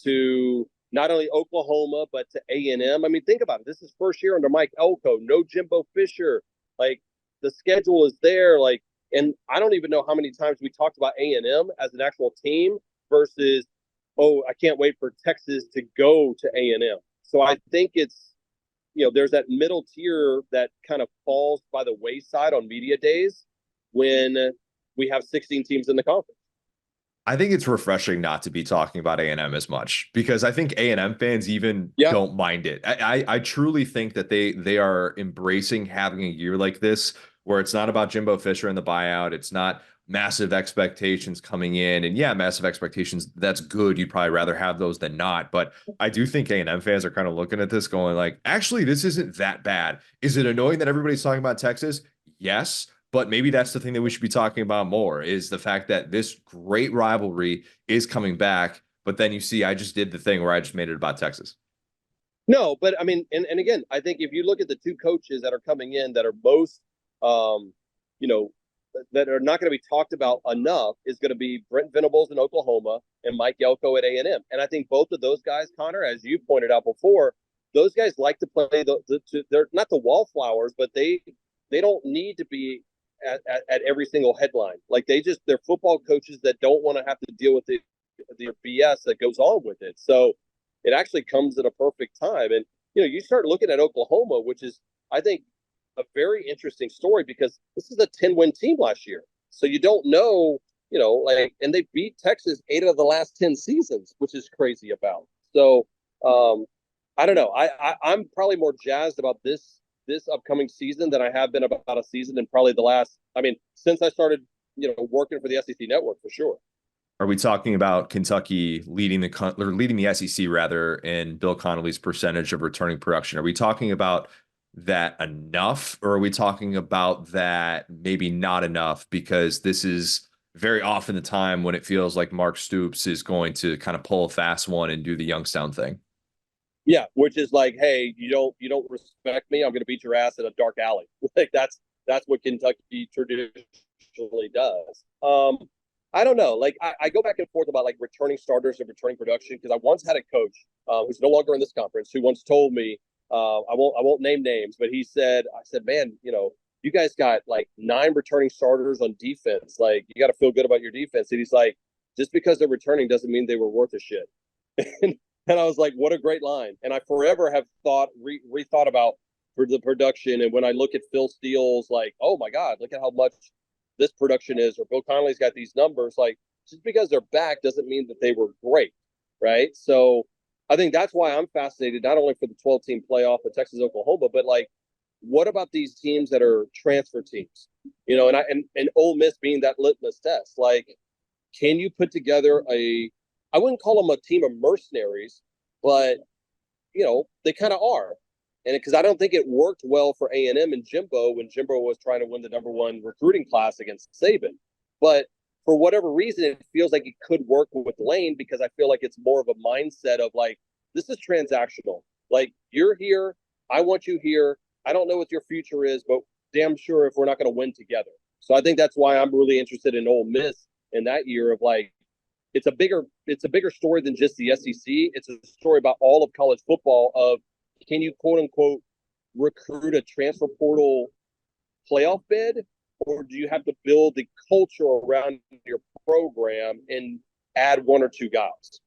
to not only Oklahoma, but to A&M. I mean, think about it. This is first year under Mike Elko, no Jimbo Fisher. Like, the schedule is there. Like, and I don't even know how many times we talked about A&M as an actual team versus, oh, I can't wait for Texas to go to A&M. So I think it's, there's that middle tier that kind of falls by the wayside on media days when we have 16 teams in the conference. I think it's refreshing not to be talking about A&M as much, because I think A&M fans even don't mind it. I truly think that they are embracing having a year like this, where it's not about Jimbo Fisher and the buyout. It's not massive expectations coming in. And yeah, massive expectations, that's good. You'd probably rather have those than not. But I do think A&M fans are kind of looking at this going like, actually, this isn't that bad. Is it annoying that everybody's talking about Texas? Yes. But maybe that's the thing that we should be talking about more, is the fact that this great rivalry is coming back. But then you see, I just did the thing where I just made it about Texas. No, but I mean, and again, I think if you look at the two coaches that are coming in that are most, that are not going to be talked about enough, is going to be Brent Venables in Oklahoma and Mike Elko at A&M. And I think both of those guys, Connor, as you pointed out before, those guys like to play they're not the wallflowers, but they don't need to be at every single headline. Like, they're football coaches that don't want to have to deal with the BS that goes on with it. So it actually comes at a perfect time. And, you start looking at Oklahoma, which is, I think, a very interesting story, because this is a 10-win team last year. So you don't know and they beat Texas 8 of the last 10 seasons, which is crazy about. So I don't know. I'm probably more jazzed about this upcoming season than I have been about a season in probably the last. I mean, since I started, working for the SEC network for sure. Are we talking about Kentucky leading the SEC rather in Bill Connolly's percentage of returning production? Are we talking about that enough, or are we talking about that maybe not enough because this is very often the time when it feels like Mark Stoops is going to kind of pull a fast one and do the Youngstown thing? Yeah, which is like, hey, you don't respect me, I'm going to beat your ass in a dark alley. Like that's what Kentucky traditionally does. I don't know. Like I go back and forth about like returning starters and returning production because I once had a coach who's no longer in this conference who once told me, I won't name names, but I said, man, you guys got like 9 returning starters on defense. Like you got to feel good about your defense. And he's like, just because they're returning doesn't mean they were worth a shit. and, and I was like, what a great line. And I forever have rethought about for the production. And when I look at Phil Steele's, like, oh my God, look at how much this production is, or Bill Connolly's got these numbers. Like, just because they're back doesn't mean that they were great, right? So I think that's why I'm fascinated, not only for the 12-team playoff at Texas, Oklahoma, but like, what about these teams that are transfer teams? And Ole Miss being that litmus test. Like, can you put together I wouldn't call them a team of mercenaries, but they kind of are. And because I don't think it worked well for A&M and Jimbo when Jimbo was trying to win the #1 recruiting class against Saban. But for whatever reason, it feels like it could work with Lane because I feel like it's more of a mindset of like, this is transactional. Like, you're here, I want you here. I don't know what your future is, but damn sure if we're not going to win together. So I think that's why I'm really interested in Ole Miss in that year of like, it's a bigger story than just the SEC. It's a story about all of college football of, can you quote unquote recruit a transfer portal playoff bid, or do you have to build the culture around your program and add 1 or 2 guys?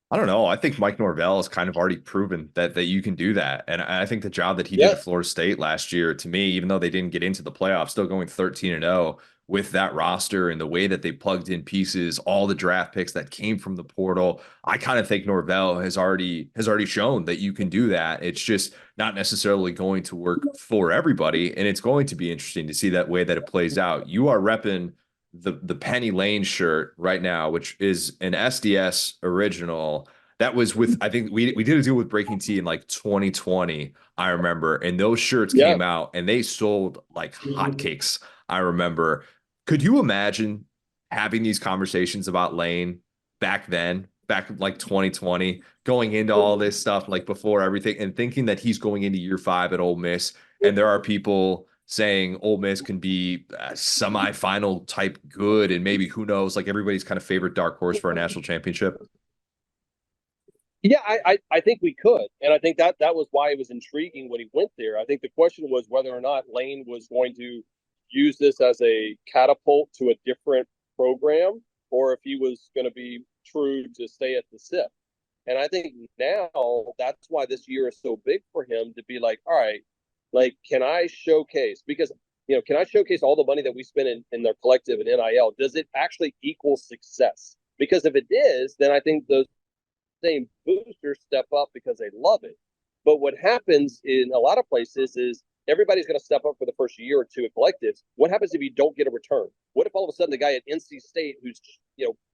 I don't know. I think Mike Norvell has kind of already proven that you can do that. And I think the job that he did Yeah. at Florida State last year, to me, even though they didn't get into the playoffs, still going 13-0 with that roster and the way that they plugged in pieces, all the draft picks that came from the portal. I kind of think Norvell has already shown that you can do that. It's just not necessarily going to work for everybody. And it's going to be interesting to see that way that it plays out. You are repping the Penny Lane shirt right now, which is an SDS original. That was with, I think we did a deal with Breaking Tea in like 2020, I remember, and those shirts Yeah. came out and they sold like hotcakes. I remember. Could you imagine having these conversations about Lane back then, back like 2020, going into all this stuff like before everything, and thinking that he's going into year 5 at Ole Miss, and there are people saying Ole Miss can be a semifinal type good, and maybe who knows, like everybody's kind of favorite dark horse for a national championship. Yeah, I think we could. And I think that was why it was intriguing when he went there. I think the question was whether or not Lane was going to use this as a catapult to a different program, or if he was going to be true to stay at the SIP. And I think now that's why this year is so big for him to be like, all right, like, can I showcase? Because, can I showcase all the money that we spend in their collective and NIL? Does it actually equal success? Because if it is, then I think those same boosters step up because they love it. But what happens in a lot of places is everybody's going to step up for the first year or 2 at collectives. What happens if you don't get a return? What if all of a sudden the guy at NC State who's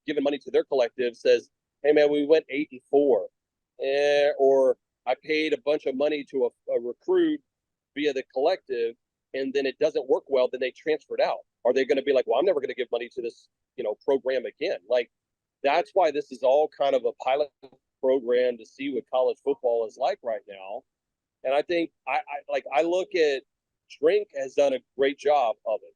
giving money to their collective says, "Hey man, we went 8-4," or I paid a bunch of money to a recruit via the collective, and then it doesn't work well, then they transferred out. Are they going to be like, "Well, I'm never going to give money to this program again"? Like, that's why this is all kind of a pilot program to see what college football is like right now. And I think I look at Drink has done a great job of it.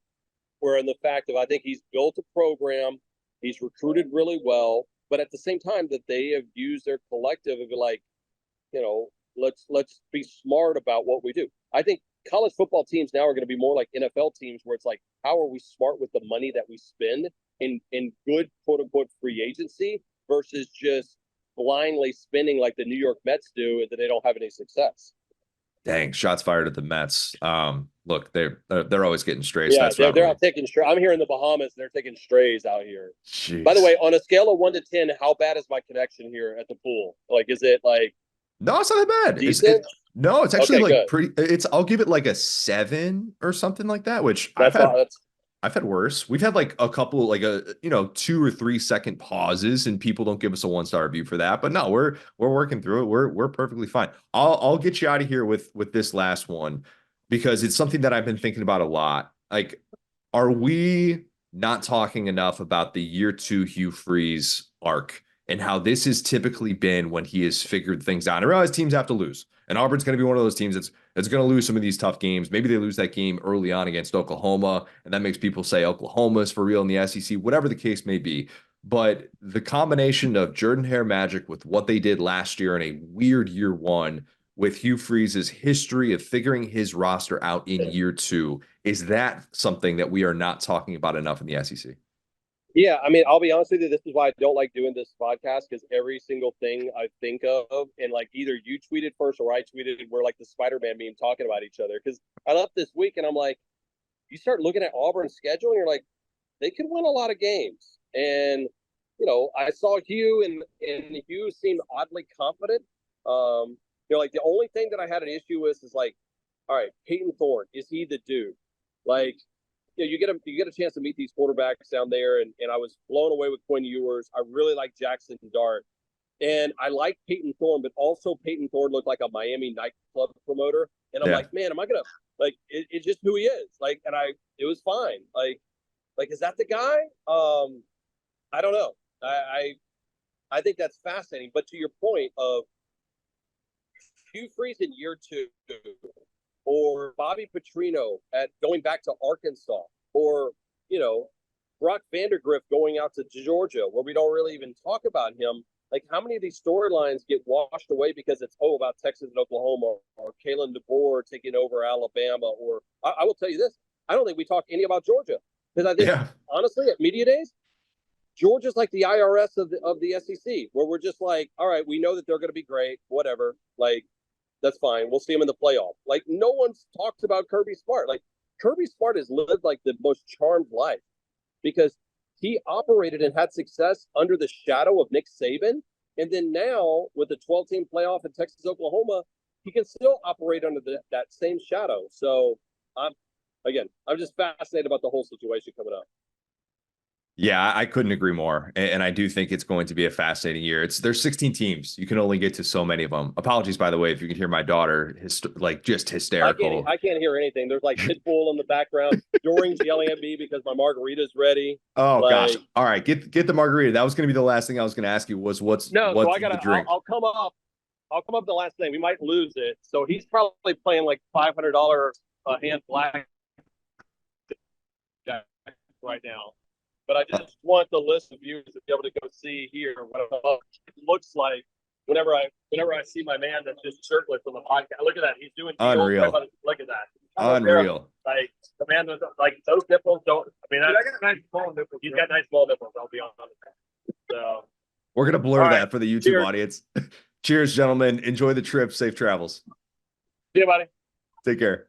Where in the fact of I think he's built a program, he's recruited really well, but at the same time that they have used their collective and be like, let's be smart about what we do. I think college football teams now are going to be more like NFL teams where it's like, how are we smart with the money that we spend in good quote unquote free agency versus just blindly spending like the New York Mets do and that they don't have any success. Dang, shots fired at the Mets. Look, they're always getting strays. Yeah, That's they're rivalry. out taking strays. I'm here in the Bahamas. They're taking strays out here. Jeez. By the way, on a scale of 1 to 10, how bad is my connection here at the pool? Like, is it like No, it's not that bad. decent? No, it's actually Okay, like good. pretty. I'll give it like a 7 or something like that. Which That's all. I've had worse. We've had like a couple, like 2 or 3 second pauses, and people don't give us a 1-star review for that. But no, we're working through it. We're perfectly fine. I'll get you out of here with this last one because it's something that I've been thinking about a lot. Like, are we not talking enough about the year 2 Hugh Freeze arc and how this has typically been when he has figured things out? I realize teams have to lose, and Auburn's going to be one of those teams that's going to lose some of these tough games. Maybe they lose that game early on against Oklahoma, and that makes people say Oklahoma is for real in the SEC, whatever the case may be. But the combination of Jordan Hare Magic with what they did last year in a weird year 1 with Hugh Freeze's history of figuring his roster out in year 2, is that something that we are not talking about enough in the SEC? Yeah, I mean, I'll be honest with you. This is why I don't like doing this podcast because every single thing I think of, and like either you tweeted first or I tweeted, we're like the Spider-Man meme talking about each other. Because I left this week and I'm like, you start looking at Auburn's schedule and you're like, they could win a lot of games. And I saw Hugh and Hugh seemed oddly confident. Like the only thing that I had an issue with is like, all right, Peyton Thorne, is he the dude? Like, you get a chance to meet these quarterbacks down there, and I was blown away with Quinn Ewers. I really like Jackson Dart, and I like Peyton Thorne, but also Peyton Thorne looked like a Miami nightclub promoter, and I'm like, man, am I gonna like? It's just who he is, like, and it was fine, like is that the guy? I don't know. I think that's fascinating, but to your point of Hugh Freeze in year 2. Or Bobby Petrino at going back to Arkansas, or Brock Vandergriff going out to Georgia, where we don't really even talk about him. Like, how many of these storylines get washed away because it's about Texas and Oklahoma, or Kalen DeBoer taking over Alabama, or I will tell you this: I don't think we talk any about Georgia because I think honestly at media days, Georgia's like the IRS of the SEC, where we're just like, all right, we know that they're going to be great, whatever, like. That's fine. We'll see him in the playoff. Like, no one's talked about Kirby Smart. Like, Kirby Smart has lived like the most charmed life because he operated and had success under the shadow of Nick Saban. And then now with the 12-team playoff in Texas, Oklahoma, he can still operate under that same shadow. So I'm just fascinated about the whole situation coming up. Yeah, I couldn't agree more. And I do think it's going to be a fascinating year. There's 16 teams. You can only get to so many of them. Apologies, by the way, if you can hear my daughter just hysterical. I can't hear anything. There's like Pitbull in the background. Doring's yelling at me because my margarita's ready. Oh gosh. All right, get the margarita. That was going to be the last thing I was going to ask you was what's so I gotta drink. I'll come up the last thing. We might lose it. So he's probably playing like $500 a hand black right now. But I just want the list of viewers to be able to go see here what it looks like whenever I see my man that's just shirtless on the podcast. Look at that. He's doing unreal. Look at that. Unreal. Like the man with like those nipples don't. I mean, I got nice small nipples. He's got nice small nipples. I'll be honest. So we're gonna blur that for the YouTube audience. Cheers, gentlemen. Enjoy the trip. Safe travels. See you, buddy. Take care.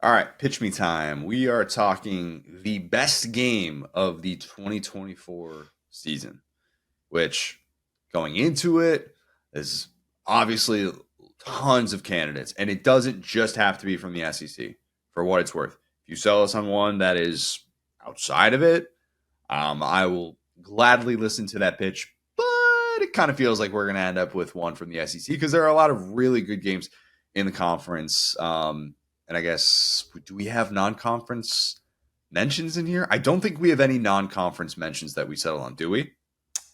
All right, pitch me time. We are talking the best game of the 2024 season, which going into it is obviously tons of candidates, and it doesn't just have to be from the SEC for what it's worth. If you sell us on one that is outside of it, I will gladly listen to that pitch, but it kind of feels like we're going to end up with one from the SEC because there are a lot of really good games in the conference. And I guess, do we have non-conference mentions in here? I don't think we have any non-conference mentions that we settle on, do we?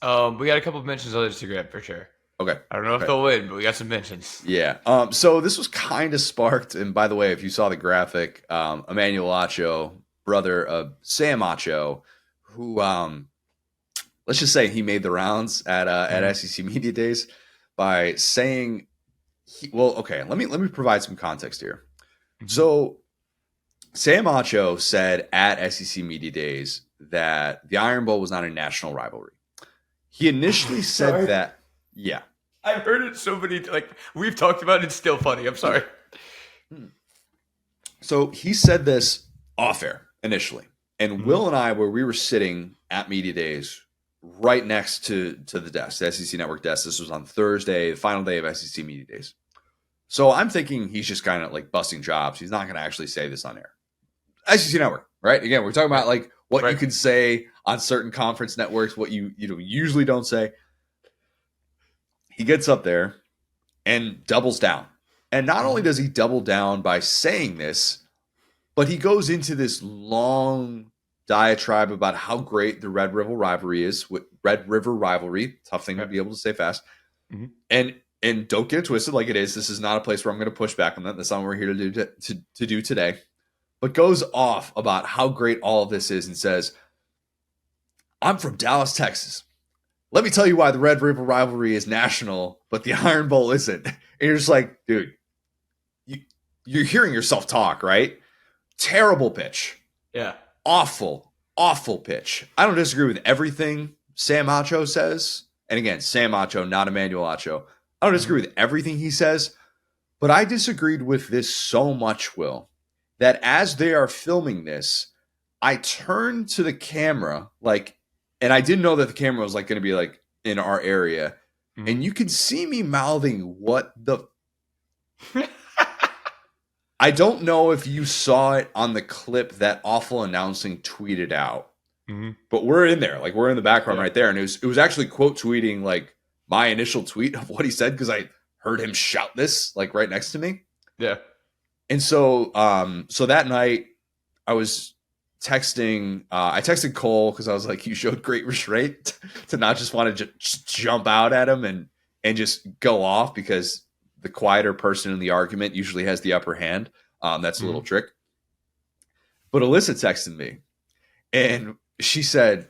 We got a couple of mentions on Instagram for sure. Okay. I don't know if they'll win, but we got some mentions. Yeah. So this was kind of sparked, and by the way, if you saw the graphic, Emmanuel Acho, brother of Sam Acho, who let's just say he made the rounds at SEC Media Days by saying, let me provide some context here. So Sam Acho said at SEC Media Days that the Iron Bowl was not a national rivalry. He initially said that, yeah. I've heard it so many, like, we've talked about it, it's still funny. I'm sorry. So he said this off air initially. And Will and I, where we were sitting at Media Days, right next to the desk, the SEC Network desk. This was on Thursday, the final day of SEC Media Days. So I'm thinking he's just kind of like busting chops. He's not going to actually say this on air. SEC Network, right? Again, we're talking about like what you can say on certain conference networks, what you usually don't say. He gets up there and doubles down. And not only does he double down by saying this, but he goes into this long diatribe about how great the Red River rivalry is. Red River rivalry, tough thing to be able to say fast. And don't get it twisted like it is. This is not a place where I'm going to push back on that. That's not what we're here to do today. But goes off about how great all of this is and says, I'm from Dallas, Texas. Let me tell you why the Red River rivalry is national, but the Iron Bowl isn't. And you're just like, dude, you're hearing yourself talk, right? Terrible pitch. Yeah. Awful pitch. I don't disagree with everything Sam Acho says. And again, Sam Acho, not Emmanuel Acho. I don't disagree with everything he says, but I disagreed with this so much, Will, that as they are filming this, I turned to the camera, like, and I didn't know that the camera was like going to be like in our area. And you could see me mouthing, what the... I don't know if you saw it on the clip that Awful Announcing tweeted out, but we're in there, like we're in the background right there. And it was actually quote tweeting like my initial tweet of what he said, because I heard him shout this like right next to me. Yeah. And so, so that night I was texting, I texted Cole because I was like, you showed great restraint to not just want to just jump out at him and just go off, because the quieter person in the argument usually has the upper hand. That's a little trick. But Alyssa texted me and she said,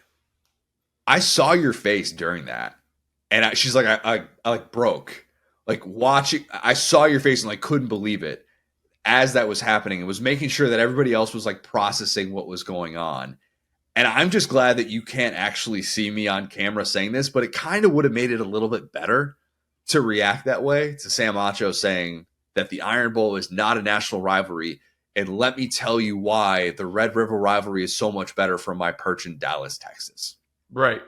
I saw your face during that. And she's like, I like broke, like watching. I saw your face and like couldn't believe it as that was happening. It was making sure that everybody else was like processing what was going on. And I'm just glad that you can't actually see me on camera saying this, but it kind of would have made it a little bit better to react that way to Sam Acho saying that the Iron Bowl is not a national rivalry. And let me tell you why the Red River rivalry is so much better from my perch in Dallas, Texas. Right.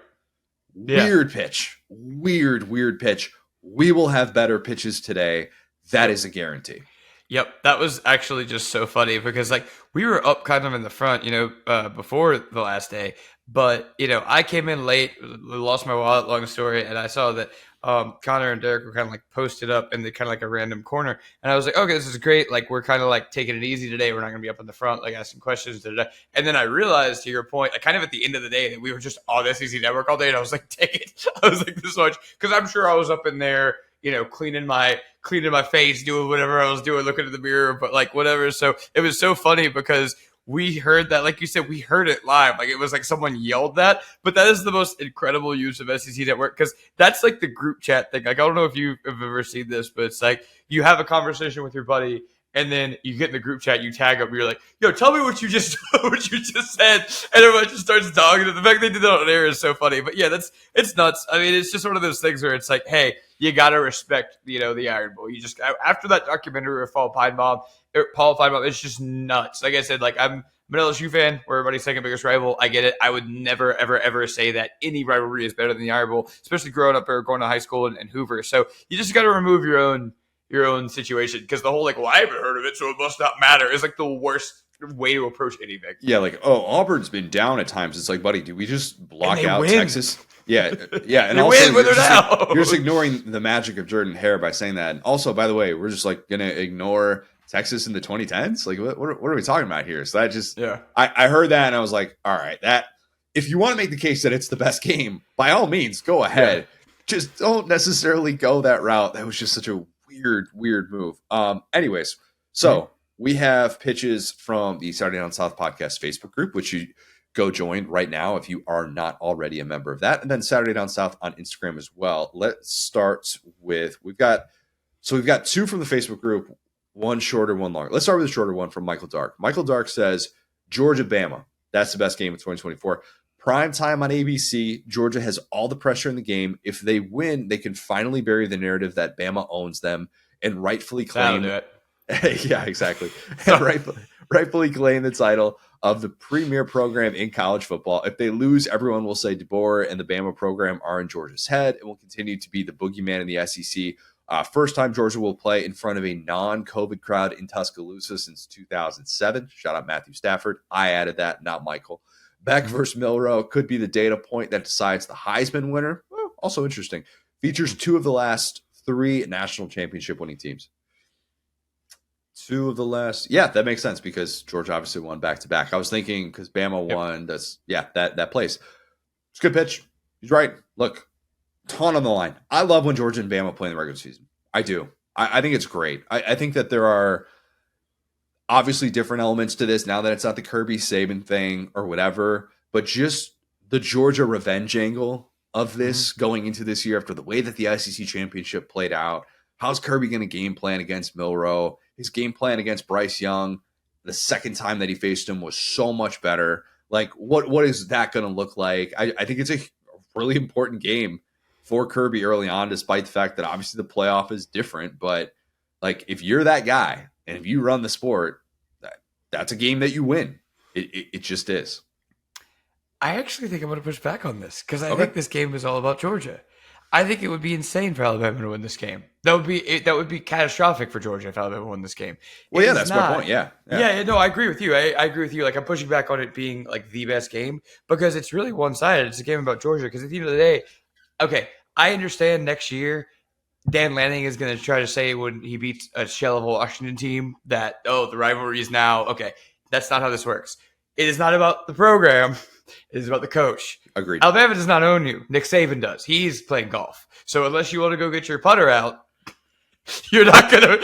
Weird pitch. Weird pitch. We will have better pitches today. That is a guarantee. Yep, that was actually just so funny because like we were up kind of in the front, before the last day, but I came in late, lost my wallet, long story, and I saw that Connor and Derek were kind of like posted up in the kind of like a random corner, and I was like, okay, this is great. Like we're kind of like taking it easy today. We're not going to be up in the front, like asking questions. And then I realized, to your point, like kind of at the end of the day, that we were just on the SEC Network all day, and I was like, dang it, I was like this much because I'm sure I was up in there, cleaning my face, doing whatever I was doing, looking in the mirror, but like whatever. So it was so funny because we heard that, like you said, we heard it live. Like it was like someone yelled that, but that is the most incredible use of SEC Network because that's like the group chat thing. Like I don't know if you've ever seen this, but it's like you have a conversation with your buddy and then you get in the group chat, you tag them, you're like, yo, tell me what you just said. And everyone just starts talking. And the fact they did that on air is so funny. But yeah, it's nuts. I mean, it's just one of those things where it's like, hey, you got to respect, the Iron Bowl. You just, after that documentary of Paul Feinbaum, it's just nuts. Like I said, like I'm an LSU fan. We're everybody's second biggest rival. I get it. I would never, ever, ever say that any rivalry is better than the Iron Bowl, especially growing up or going to high school in Hoover. So you just got to remove your own situation because the whole like, well, I haven't heard of it, so it must not matter is like the worst way to approach anything. Yeah, like, oh, Auburn's been down at times. It's like, buddy, do we just block out win. Texas? Yeah, and they also win, but they're down. You're just ignoring the magic of Jordan Hare by saying that. And also, by the way, we're just like gonna ignore Texas in the 2010s. Like, what are we talking about here? So that just, I heard that and I was like, all right, that if you want to make the case that it's the best game, by all means, go ahead. Yeah. Just don't necessarily go that route. That was just such a weird move. Anyways, so we have pitches from the Saturday Down South podcast Facebook group, which you go join right now if you are not already a member of that, and then Saturday Down South on Instagram as well. Let's start with we've got two from the Facebook group, one shorter, one longer. Let's start with the shorter one from Michael Dark. Michael Dark says Georgia Bama. That's the best game of 2024. Prime time on ABC. Georgia has all the pressure in the game. If they win, they can finally bury the narrative that Bama owns them and rightfully claim. That'll do it. Yeah, exactly. And rightfully claim the title of the premier program in college football. If they lose, everyone will say DeBoer and the Bama program are in Georgia's head and will continue to be the boogeyman in the SEC. First time Georgia will play in front of a non-COVID crowd in Tuscaloosa since 2007. Shout out Matthew Stafford. I added that, not Michael. Beck versus Milroe could be the data point that decides the Heisman winner. Well, also interesting. Features 2 of the last 3 national championship winning teams. 2 of the last. Yeah, that makes sense because Georgia obviously won back-to-back. I was thinking because Bama won. That plays. It's a good pitch. He's right. Look, ton on the line. I love when Georgia and Bama play in the regular season. I do. I think it's great. I think that there are obviously different elements to this now that it's not the Kirby Saban thing or whatever, but just the Georgia revenge angle of this going into this year after the way that the SEC championship played out. How's Kirby going to game plan against Milroe? His game plan against Bryce Young, the second time that he faced him was so much better. Like, what is that going to look like? I think it's a really important game for Kirby early on, despite the fact that obviously the playoff is different. But like, if you're that guy and if you run the sport, that's a game that you win. It just is. I actually think I'm going to push back on this because I think this game is all about Georgia. I think it would be insane for Alabama to win this game. That would be catastrophic for Georgia if Alabama won this game. Well, yeah, that's my point. Yeah. No, I agree with you. I agree with you. Like, I'm pushing back on it being like the best game because it's really one-sided. It's a game about Georgia because at the end of the day, okay, I understand next year Dan Lanning is going to try to say when he beats a shell of a Washington team that, the rivalry is now, okay, that's not how this works. It is not about the program. It is about the coach. Agreed. Alabama does not own you. Nick Saban does. He's playing golf. So unless you want to go get your putter out, you're not gonna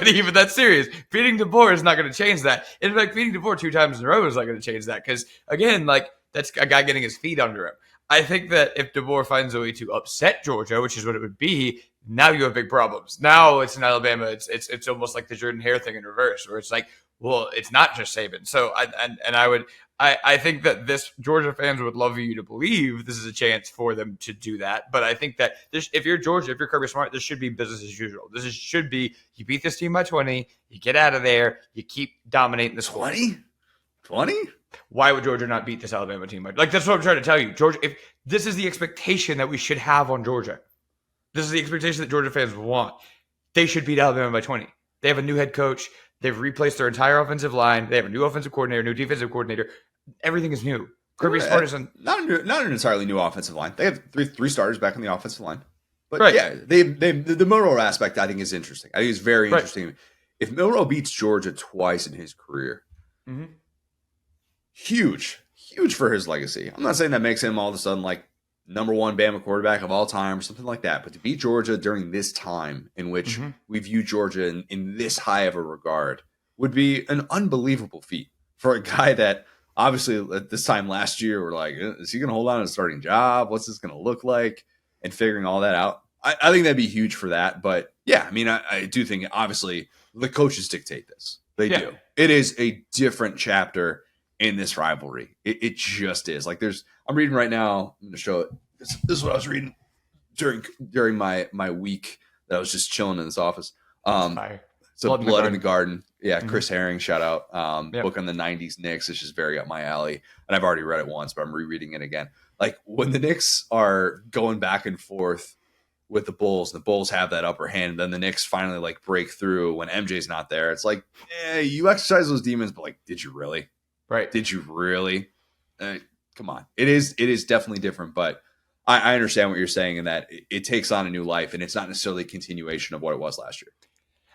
even that serious. Beating DeBoer is not going to change that. In fact, beating DeBoer 2 times in a row is not going to change that because again, like that's a guy getting his feet under him. I think that if DeBoer finds a way to upset Georgia, which is what it would be, now you have big problems. Now it's in Alabama. It's almost like the Jordan Hare thing in reverse, where it's like, well, it's not just Saban. So I think that this Georgia fans would love you to believe this is a chance for them to do that. But I think that if you're Georgia, if you're Kirby Smart, this should be business as usual. Should be you beat this team by 20, you get out of there, you keep dominating the score. 20? Why would Georgia not beat this Alabama team? Like that's what I'm trying to tell you, Georgia. If this is the expectation that we should have on Georgia, this is the expectation that Georgia fans want. They should beat Alabama by 20. They have a new head coach. They've replaced their entire offensive line. They have a new offensive coordinator, new defensive coordinator. Everything is new. Kirby Smart is not an entirely new offensive line. They have three starters back on the offensive line. But right. Yeah, the Milroe aspect I think is interesting. I think it's very interesting. If Milroe beats Georgia twice in his career, huge for his legacy. I'm not saying that makes him all of a sudden like number 1 Bama quarterback of all time or something like that. But to beat Georgia during this time in which we view Georgia in this high of a regard would be an unbelievable feat for a guy that obviously at this time last year we're like, is he going to hold on to a starting job? What's this going to look like? And figuring all that out. I think that'd be huge for that. But yeah, I mean, I do think obviously the coaches dictate this. They do. It is a different chapter in this rivalry. It just is. Like I'm reading right now. I'm going to show it. This is what I was reading during my week that I was just chilling in this office. So Blood in the Garden. Yeah, Chris Herring, shout out. Book on the 90s Knicks. It's just very up my alley. And I've already read it once, but I'm rereading it again. Like when the Knicks are going back and forth with the Bulls have that upper hand, and then the Knicks finally like break through when MJ's not there. It's like, you exercise those demons, but like, did you really? Right. Did you really? Come on. It is definitely different, but I understand what you're saying in that it takes on a new life, and it's not necessarily a continuation of what it was last year.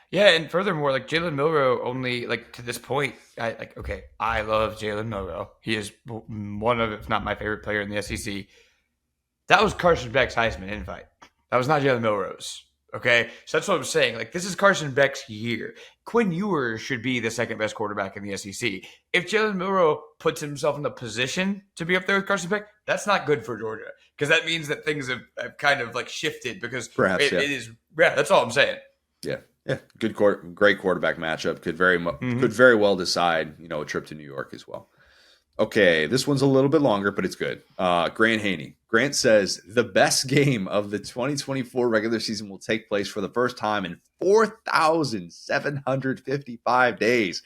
Yeah, and furthermore, like Jalen Milroe only, like to this point, I love Jalen Milroe. He is one of, if not my favorite player in the SEC. That was Carson Beck's Heisman invite. That was not Jalen Milroe's. Okay, so that's what I'm saying. Like, this is Carson Beck's year. Quinn Ewers should be the second best quarterback in the SEC. If Jalen Milroe puts himself in the position to be up there with Carson Beck, that's not good for Georgia because that means that things have kind of like shifted because it is. Yeah, that's all I'm saying. Yeah. Great quarterback matchup could very well decide a trip to New York as well. Okay, this one's a little bit longer, but it's good. Grant Haney. Grant says the best game of the 2024 regular season will take place for the first time in 4,755 days.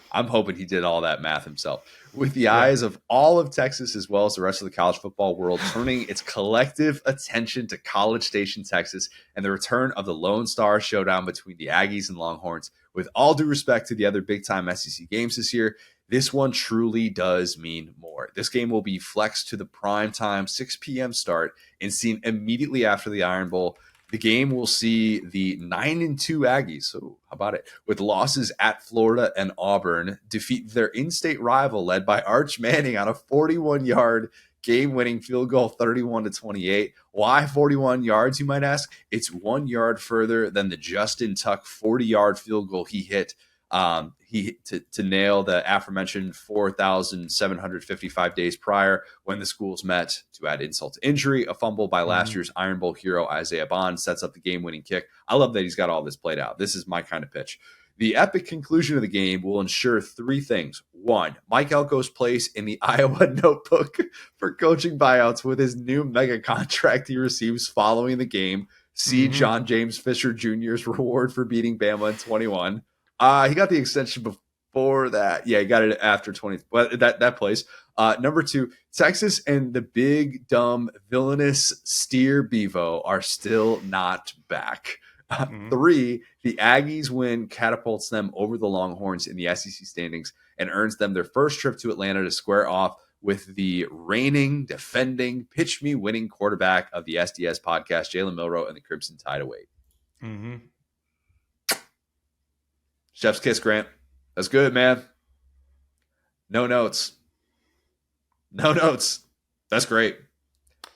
I'm hoping he did all that math himself. With the eyes of all of Texas as well as the rest of the college football world turning its collective attention to College Station, Texas, and the return of the Lone Star Showdown between the Aggies and Longhorns. With all due respect to the other big-time SEC games this year, this one truly does mean more. This game will be flexed to the primetime 6 p.m. start and seen immediately after the Iron Bowl. The game will see the 9-2 Aggies, so how about it, with losses at Florida and Auburn, defeat their in-state rival led by Arch Manning on a 41-yard game-winning field goal, 31-28. Why 41 yards, you might ask? It's 1 yard further than the Justin Tuck 40-yard field goal he hit to nail the aforementioned 4,755 days prior when the schools met. To add insult to injury, a fumble by last year's Iron Bowl hero Isaiah Bond sets up the game-winning kick. I love that he's got all this played out. This is my kind of pitch. The epic conclusion of the game will ensure three things. One, Mike Elko's place in the Iowa notebook for coaching buyouts with his new mega contract he receives following the game. See John James Fisher Jr.'s reward for beating Bama in 21. He got the extension before that. Yeah, he got it after 20. But that place. Number two, Texas and the big, dumb, villainous Steer Bevo are still not back. Three, the Aggies win catapults them over the Longhorns in the SEC standings and earns them their first trip to Atlanta to square off with the reigning, defending, pitch me winning quarterback of the SDS podcast, Jalen Milroe, and the Crimson Tide await. Chef's kiss, Grant. That's good, man. No notes. No notes. That's great.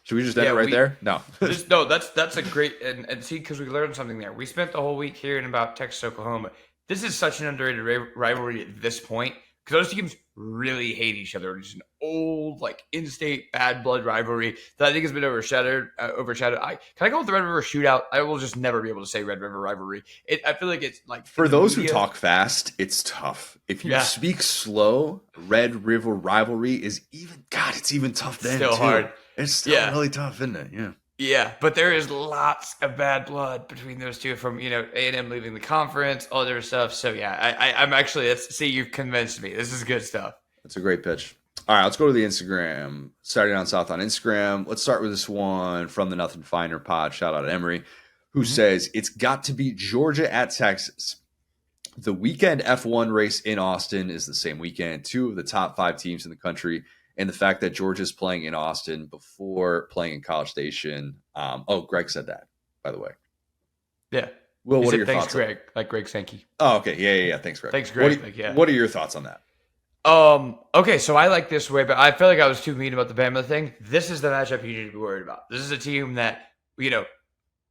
Should we just end it right there? No. No, that's a great and see, because we learned something there. We spent the whole week hearing about Texas Oklahoma. This is such an underrated rivalry at this point because those teams really hate each other. It's an old, like, in-state bad blood rivalry that I think has been overshadowed. Can I go with the Red River Shootout? I will just never be able to say Red River rivalry. I feel like it's like for those who talk fast, it's tough. If you speak slow, Red River rivalry is even. God, it's even tough then. Still too. hard. It's still really tough, isn't it? Yeah. Yeah, but there is lots of bad blood between those two from, A&M leaving the conference, all different stuff. So, yeah, I'm actually, you've convinced me. This is good stuff. That's a great pitch. All right, let's go to the Instagram. Saturday Down South on Instagram. Let's start with this one from the Nothing Finer pod. Shout out to Emery, who says, it's got to be Georgia at Texas. The weekend F1 race in Austin is the same weekend. Two of the top 5 teams in the country. And the fact that Georgia's playing in Austin before playing in College Station. Greg said that, by the way. Yeah. Will, what are your thanks, thoughts? Greg. Like Greg Sankey. Oh, okay. Yeah. Thanks, Greg. Thanks, Greg. What are your thoughts on that? Okay, so I like this way, but I feel like I was too mean about the Bama thing. This is the matchup you need to be worried about. This is a team that,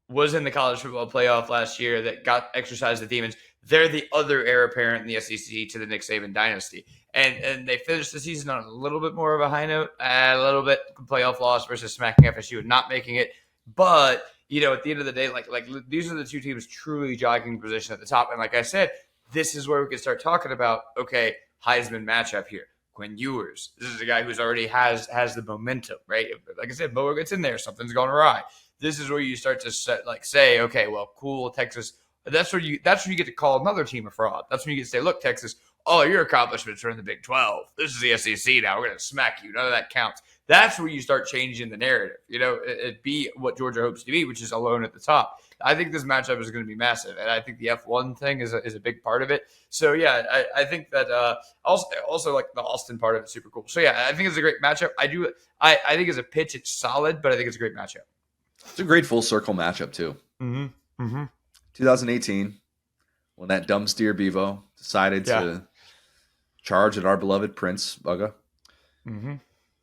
was in the college football playoff last year that got exercised the demons. They're the other heir apparent in the SEC to the Nick Saban dynasty. And they finished the season on a little bit more of a high note, a little bit playoff loss versus smacking FSU and not making it. But, at the end of the day, like these are the two teams truly jogging position at the top. And like I said, this is where we can start talking about, okay, Heisman matchup here. Quinn Ewers. This is a guy who's already has the momentum, right? Like I said, Boa gets in there, something's going awry. This is where you start to say, okay, well, cool, Texas. That's where you get to call another team a fraud. That's when you get to say, look, Texas, all your accomplishments are in the Big 12. This is the SEC now. We're going to smack you. None of that counts. That's where you start changing the narrative. It be what Georgia hopes to be, which is alone at the top. I think this matchup is going to be massive, and I think the F1 thing is a big part of it. So, yeah, I think that also like the Austin part of it is super cool. So, yeah, I think it's a great matchup. I think as a pitch, it's solid, but I think it's a great matchup. It's a great full circle matchup, too. 2018, when that dumb Steer Bevo decided to charge at our beloved Prince, Bugga.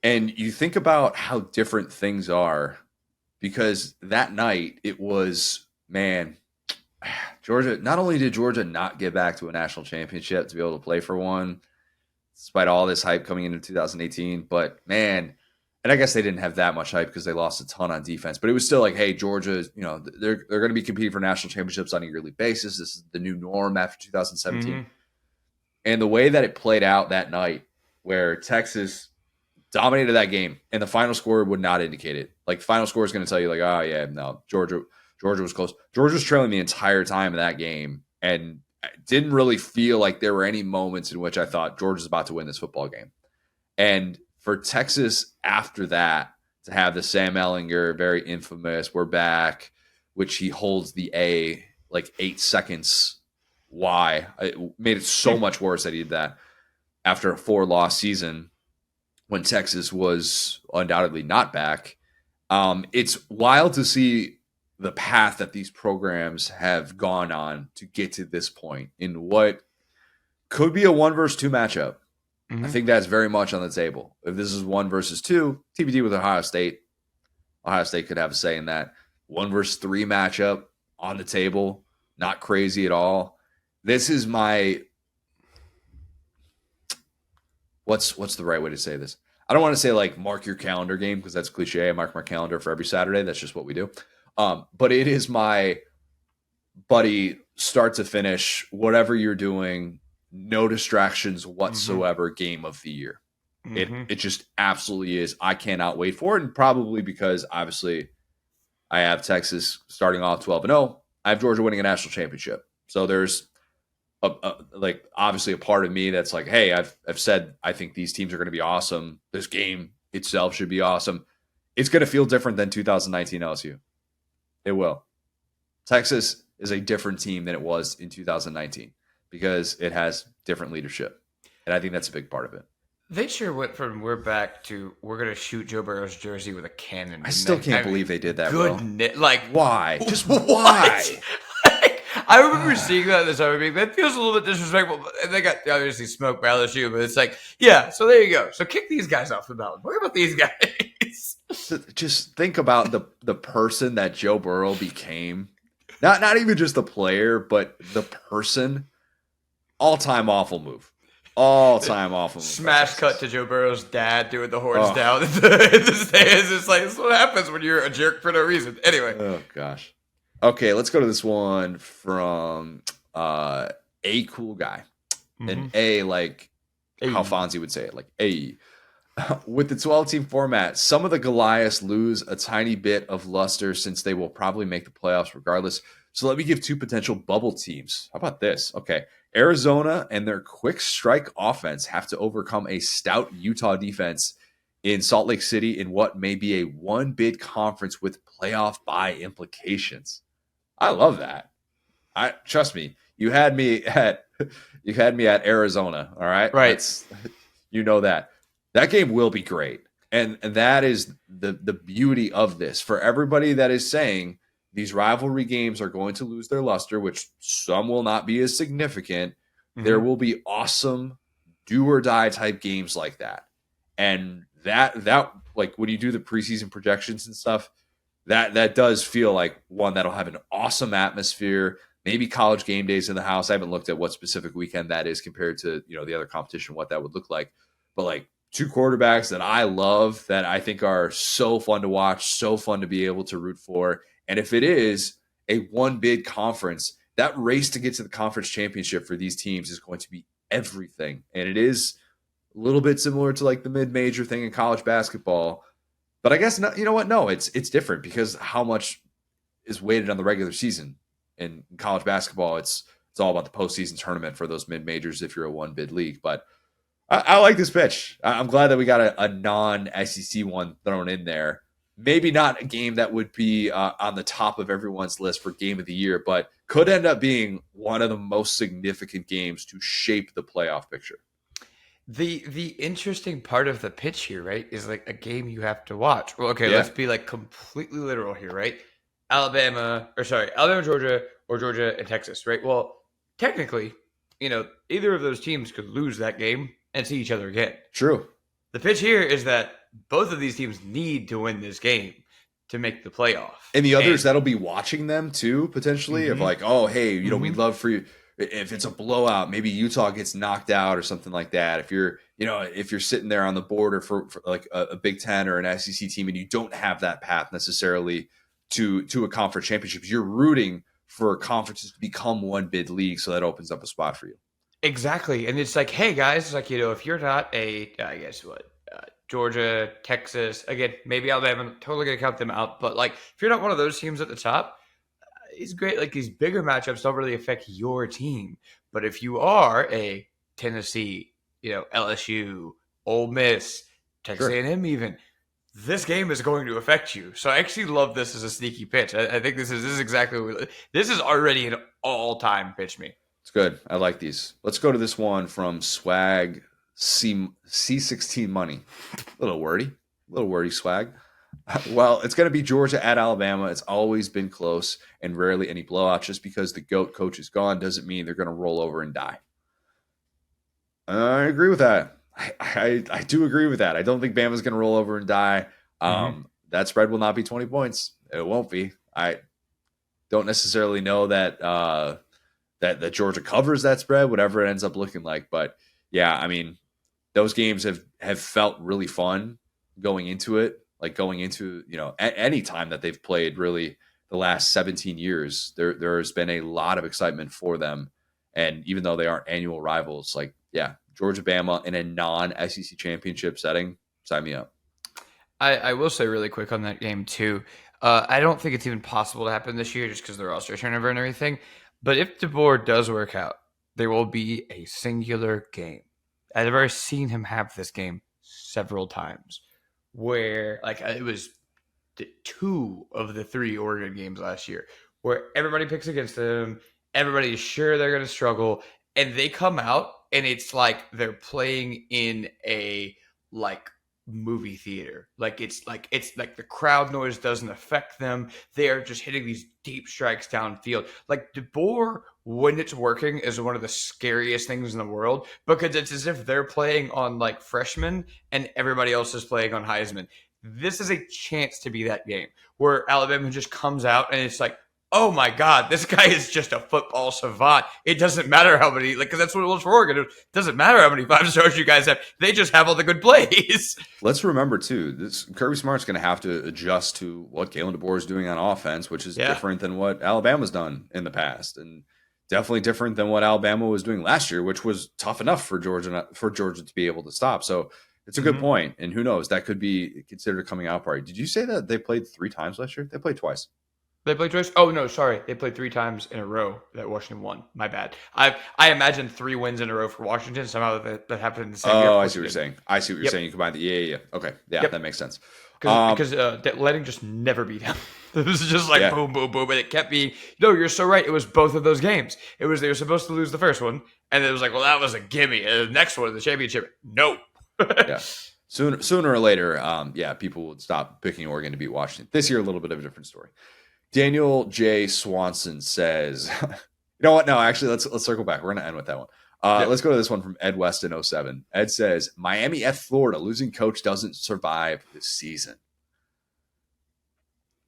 And you think about how different things are, because that night it was, Georgia, not only did Georgia not get back to a national championship to be able to play for one, despite all this hype coming into 2018, but and I guess they didn't have that much hype because they lost a ton on defense, but it was still like, hey, Georgia, they're going to be competing for national championships on a yearly basis. This is the new norm after 2017. And the way that it played out that night where Texas dominated that game, and the final score would not indicate it. Like, the final score is going to tell you, like, oh yeah, no, Georgia was close. Georgia was trailing the entire time of that game, and didn't really feel like there were any moments in which I thought Georgia's about to win this football game. And for Texas after that to have the Sam Ehlinger, very infamous, we're back, which he holds the A like 8 seconds. Why? It made it so much worse that he did that after a 4-loss season when Texas was undoubtedly not back. It's wild to see the path that these programs have gone on to get to this point in what could be a 1 versus 2 matchup. Mm-hmm. I think that's very much on the table. If this is 1 versus 2, TBD with Ohio State. Ohio State could have a say in that. 1 versus 3 matchup on the table. Not crazy at all. This is my... What's the right way to say this? I don't want to say like mark your calendar game because that's cliche. I mark my calendar for every Saturday. That's just what we do. But it is my buddy, start to finish, whatever you're doing, no distractions whatsoever, game of the year. It just absolutely is. I cannot wait for it. And probably because obviously I have Texas starting off 12-0. I have Georgia winning a national championship. So there's like obviously a part of me that's like, hey, I've said I think these teams are going to be awesome. This game itself should be awesome. It's going to feel different than 2019 LSU. It will. Texas is a different team than it was in 2019 because it has different leadership. And I think that's a big part of it. They sure went from we're back to we're going to shoot Joe Burrow's jersey with a cannon. I still can't believe they did that, bro. Like, why? Just what? why? I remember seeing that this time. That feels a little bit disrespectful. And they got obviously smoked by LSU, but it's like, yeah, so there you go. So kick these guys off the mountain. What about these guys? Just think about the person that Joe Burrow became. Not even just the player, but the person. All-time awful move. All-time awful move. Smash cut to Joe Burrow's dad doing the horns down in the stands. It's like, this is what happens when you're a jerk for no reason. Anyway. Oh, gosh. Okay, let's go to this one from a cool guy. And A, like how Fonzie would say it, like A. With the 12-team format, some of the Goliaths lose a tiny bit of luster since they will probably make the playoffs regardless. So let me give 2 potential bubble teams. How about this? Okay, Arizona and their quick strike offense have to overcome a stout Utah defense in Salt Lake City in what may be a 1-bid conference with playoff bye implications. I love that. Trust me. You had me at Arizona. All right. Right. You know that game will be great. And that is the beauty of this for everybody that is saying these rivalry games are going to lose their luster, which some will not be as significant. There will be awesome do or die type games like that. And that like when you do the preseason projections and stuff, that does feel like one that'll have an awesome atmosphere. Maybe college game days in the house. I haven't looked at what specific weekend that is compared to, the other competition, what that would look like. But like 2 quarterbacks that I love that I think are so fun to watch, so fun to be able to root for. And if it is a 1-bid conference, that race to get to the conference championship for these teams is going to be everything. And it is a little bit similar to like the mid-major thing in college basketball. But I guess, you know what? No, it's different because how much is weighted on the regular season. In college basketball, it's all about the postseason tournament for those mid-majors if you're a 1-bid league. But I like this pitch. I'm glad that we got a non-SEC one thrown in there. Maybe not a game that would be on the top of everyone's list for game of the year, but could end up being one of the most significant games to shape the playoff picture. The interesting part of the pitch here, right, is like a game you have to watch. Well, okay, let's be like completely literal here, right? Alabama, Georgia, or Georgia and Texas, right? Well, technically, either of those teams could lose that game and see each other again. True. The pitch here is that both of these teams need to win this game to make the playoff. And the others that'll be watching them too, potentially, of like, oh, hey, we'd love for you. If it's a blowout, maybe Utah gets knocked out or something like that. If you're sitting there on the border for like a Big Ten or an SEC team and you don't have that path necessarily to a conference championship, you're rooting for conferences to become 1-bid league. So that opens up a spot for you. Exactly. And it's like, hey guys, it's like, if you're not I guess what, Georgia, Texas, again, maybe Alabama, I'm totally going to count them out. But like, if you're not one of those teams at the top, it's great. Like these bigger matchups don't really affect your team. But if you are a Tennessee, LSU, Ole Miss, Texas Sure. A&M even, this game is going to affect you. So I actually love this as a sneaky pitch. I think this is exactly this is already an all-time pitch me. It's good. I like these. Let's go to this one from Swag C16 Money. A little wordy swag. Well, it's going to be Georgia at Alabama. It's always been close and rarely any blowouts. Just because the GOAT coach is gone doesn't mean they're going to roll over and die. I agree with that. I do agree with that. I don't think Bama's going to roll over and die. That spread will not be 20 points. It won't be. I don't necessarily know that that Georgia covers that spread, whatever it ends up looking like. But yeah, I mean, those games have felt really fun going into it. Like going into, any time that they've played really the last 17 years, there's been a lot of excitement for them. And even though they aren't annual rivals, like, yeah, Georgia Bama in a non-SEC championship setting, sign me up. I will say really quick on that game too. I don't think it's even possible to happen this year just because of the roster turnover and everything. But if DeBoer does work out, there will be a singular game. I've already seen him have this game several times where like it was two of the three Oregon games last year where everybody picks against them. Everybody's sure they're going to struggle and they come out and it's like they're playing in a like movie theater. It's like the crowd noise doesn't affect them. They are just hitting these deep strikes downfield. Like DeBoer, when it's working, is one of the scariest things in the world because it's as if they're playing on like freshmen and everybody else is playing on Heisman. This is a chance to be that game where Alabama just comes out and it's like, oh my God, this guy is just a football savant. It doesn't matter how many, because that's what it was for Oregon. It doesn't matter how many 5 stars you guys have. They just have all the good plays. Let's remember too, this Kirby Smart's going to have to adjust to what Kalen DeBoer is doing on offense, which is different than what Alabama's done in the past, and definitely different than what Alabama was doing last year, which was tough enough for Georgia to be able to stop. So it's a good point, and who knows, that could be considered a coming out party. Did you say that they played 3 times last year? They played twice. They played twice? Oh, no, sorry. They played 3 times in a row that Washington won. My bad. I imagine 3 wins in a row for Washington. Somehow that happened in the same year. Oh, I see what you're saying. You combine the yeah. Okay. Yeah, that makes sense. Because letting just never beat him. It was just like boom, boom, boom. And it kept being, no, you're so right. It was both of those games. They were supposed to lose the first one. And it was like, well, that was a gimme. And the next one, the championship, no. Yeah. Sooner or later, people would stop picking Oregon to beat Washington. This year, a little bit of a different story. Daniel J. Swanson says, you know what? No, actually, let's circle back. We're going to end with that one. Let's go to this one from Ed Weston 07. Ed says, Miami at Florida. Losing coach doesn't survive this season.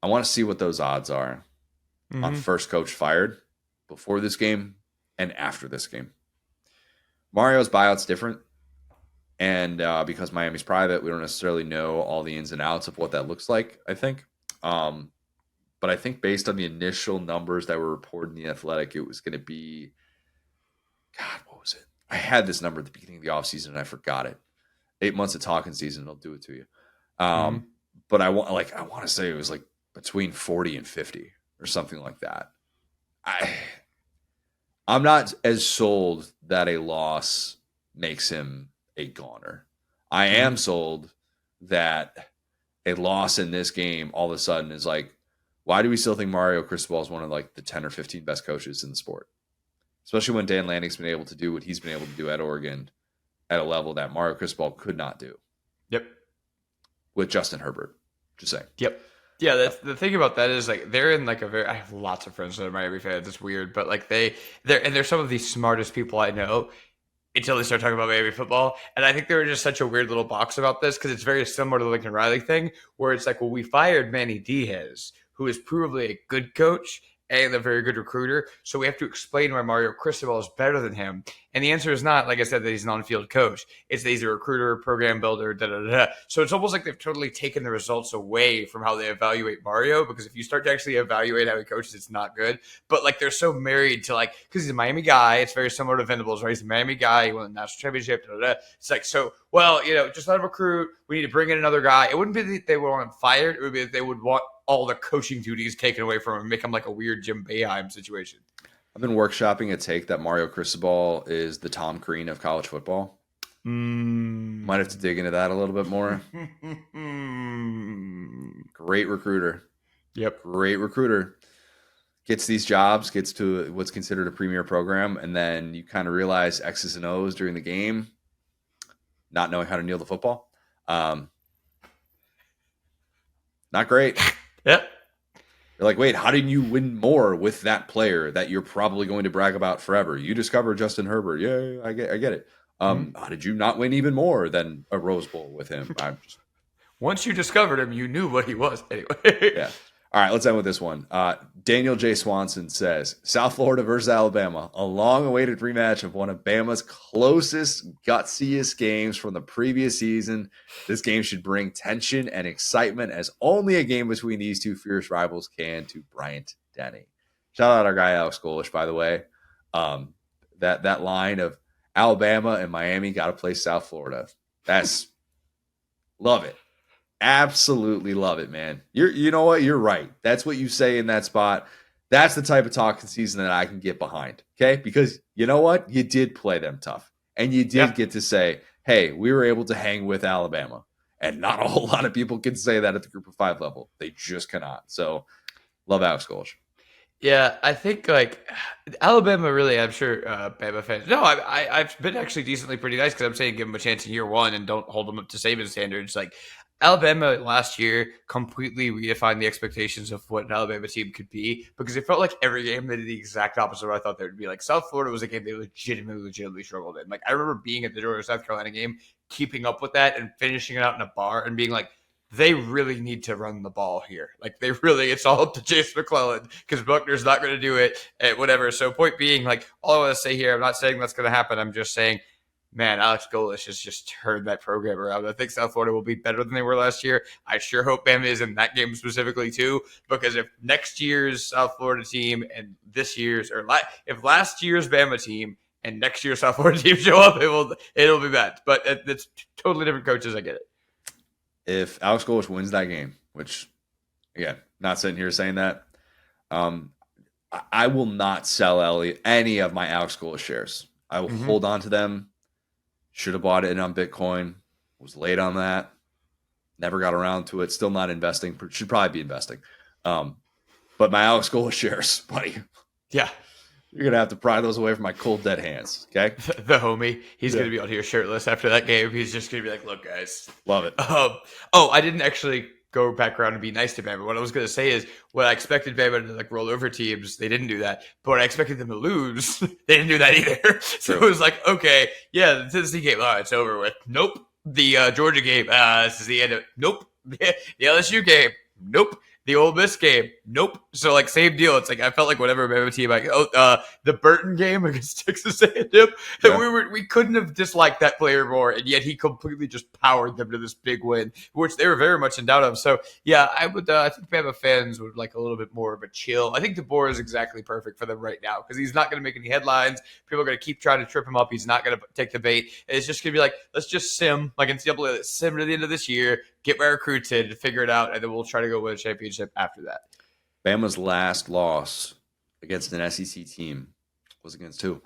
I want to see what those odds are on first coach fired before this game and after this game. Mario's buyout's different. And because Miami's private, we don't necessarily know all the ins and outs of what that looks like, I think. But I think based on the initial numbers that were reported in The Athletic, it was going to be, God, what was it? I had this number at the beginning of the offseason and I forgot it. 8 months of talking season, it'll do it to you. But I want to say it was like between 40 and 50 or something like that. I'm not as sold that a loss makes him a goner. I am sold that a loss in this game all of a sudden is like, why do we still think Mario Cristobal is one of like the 10 or 15 best coaches in the sport? Especially when Dan Lanning's been able to do what he's been able to do at Oregon at a level that Mario Cristobal could not do. Yep. With Justin Herbert. Just saying. Yep. Yeah, that's the thing about that is like they're in like I have lots of friends that are Miami fans. It's weird, but like they're some of the smartest people I know until they start talking about Miami football. And I think they're just such a weird little box about this because it's very similar to the Lincoln Riley thing, where it's like, well, we fired Manny Diaz, who is provably a good coach, and a very good recruiter. So we have to explain why Mario Cristobal is better than him. And the answer is not, like I said, that he's an on-field coach. It's that he's a recruiter, program builder, da-da-da. So it's almost like they've totally taken the results away from how they evaluate Mario, because if you start to actually evaluate how he coaches, it's not good. But like they're so married to like, because he's a Miami guy, it's very similar to Venables, right? He's a Miami guy, he won the national championship, da-da-da. It's like, so, well, just let him recruit. We need to bring in another guy. It wouldn't be that they would want him fired. It would be that they would want all the coaching duties taken away from him and make him like a weird Jim Boeheim situation. I've been workshopping a take that Mario Cristobal is the Tom Crean of college football. Might have to dig into that a little bit more. Great recruiter. Yep. Great recruiter. Gets these jobs, gets to what's considered a premier program, and then you kind of realize X's and O's during the game, not knowing how to kneel the football. Not great. Yep. You're like, wait, how did you win more with that player that you're probably going to brag about forever? You discovered Justin Herbert. Yeah, I get it. How did you not win even more than a Rose Bowl with him? Once you discovered him, you knew what he was anyway. Yeah. All right, let's end with this one. Daniel J. Swanson says, South Florida versus Alabama, a long-awaited rematch of one of Bama's closest, gutsiest games from the previous season. This game should bring tension and excitement as only a game between these two fierce rivals can, to Bryant Denny. Shout out our guy Alex Golish, by the way. That line of Alabama and Miami got to play South Florida. That's love it. Absolutely love it, man. You know what? You're right. That's what you say in that spot. That's the type of talking season that I can get behind. Okay? Because you know what? You did play them tough. And you did get to say, hey, we were able to hang with Alabama. And not a whole lot of people can say that at the group of 5 level. They just cannot. So love Alex Golish. Yeah, I think like Alabama really, I'm sure Bama fans. No, I've been actually decently pretty nice because I'm saying give them a chance in year one and don't hold them up to Saban standards. Like Alabama last year completely redefined the expectations of what an Alabama team could be, because it felt like every game they did the exact opposite of what I thought they would be. Like South Florida was a game they legitimately struggled in. Like I remember being at the Georgia South Carolina game, keeping up with that and finishing it out in a bar and being like, they really need to run the ball here. Like it's all up to Chase McClellan because Buckner's not going to do it and whatever. So point being, like all I want to say here, I'm not saying that's going to happen. I'm just saying, man, Alex Golish has just turned that program around. I think South Florida will be better than they were last year. I sure hope Bama is in that game specifically too, because if next year's South Florida team and this year's, or if last year's Bama team and next year's South Florida team show up, it'll be bad. But it's totally different coaches. I get it. If Alex Golish wins that game, which, again, not sitting here saying that, I will not sell any of my Alex Golish shares. I will hold on to them. Should have bought it on Bitcoin. Was late on that. Never got around to it. Still not investing. Should probably be investing. But my Alex Golish shares, buddy. Yeah. You're going to have to pry those away from my cold, dead hands, okay? The homie. He's going to be out here shirtless after that game. He's just going to be like, look, guys. Love it. I didn't actually go back around and be nice to Bama. What I was going to say is what I expected Bama to like roll over teams. They didn't do that. But what I expected them to lose, they didn't do that either. So it was like, okay, yeah, the Tennessee game, it's over with. Nope. The Georgia game, this is the end of it. Nope. The LSU game, nope. The Ole Miss game, nope. So like same deal. It's like I felt like whatever Bama team, like the Burton game against Texas A&M, we couldn't have disliked that player more, and yet he completely just powered them to this big win, which they were very much in doubt of. So yeah, I would. I think Bama fans would like a little bit more of a chill. I think DeBoer is exactly perfect for them right now because he's not going to make any headlines. People are going to keep trying to trip him up. He's not going to take the bait. It's just going to be like, let's just sim like NCAA, sim to the end of this year. Get my recruits in, figure it out, and then we'll try to go win a championship after that. Bama's last loss against an SEC team was against who?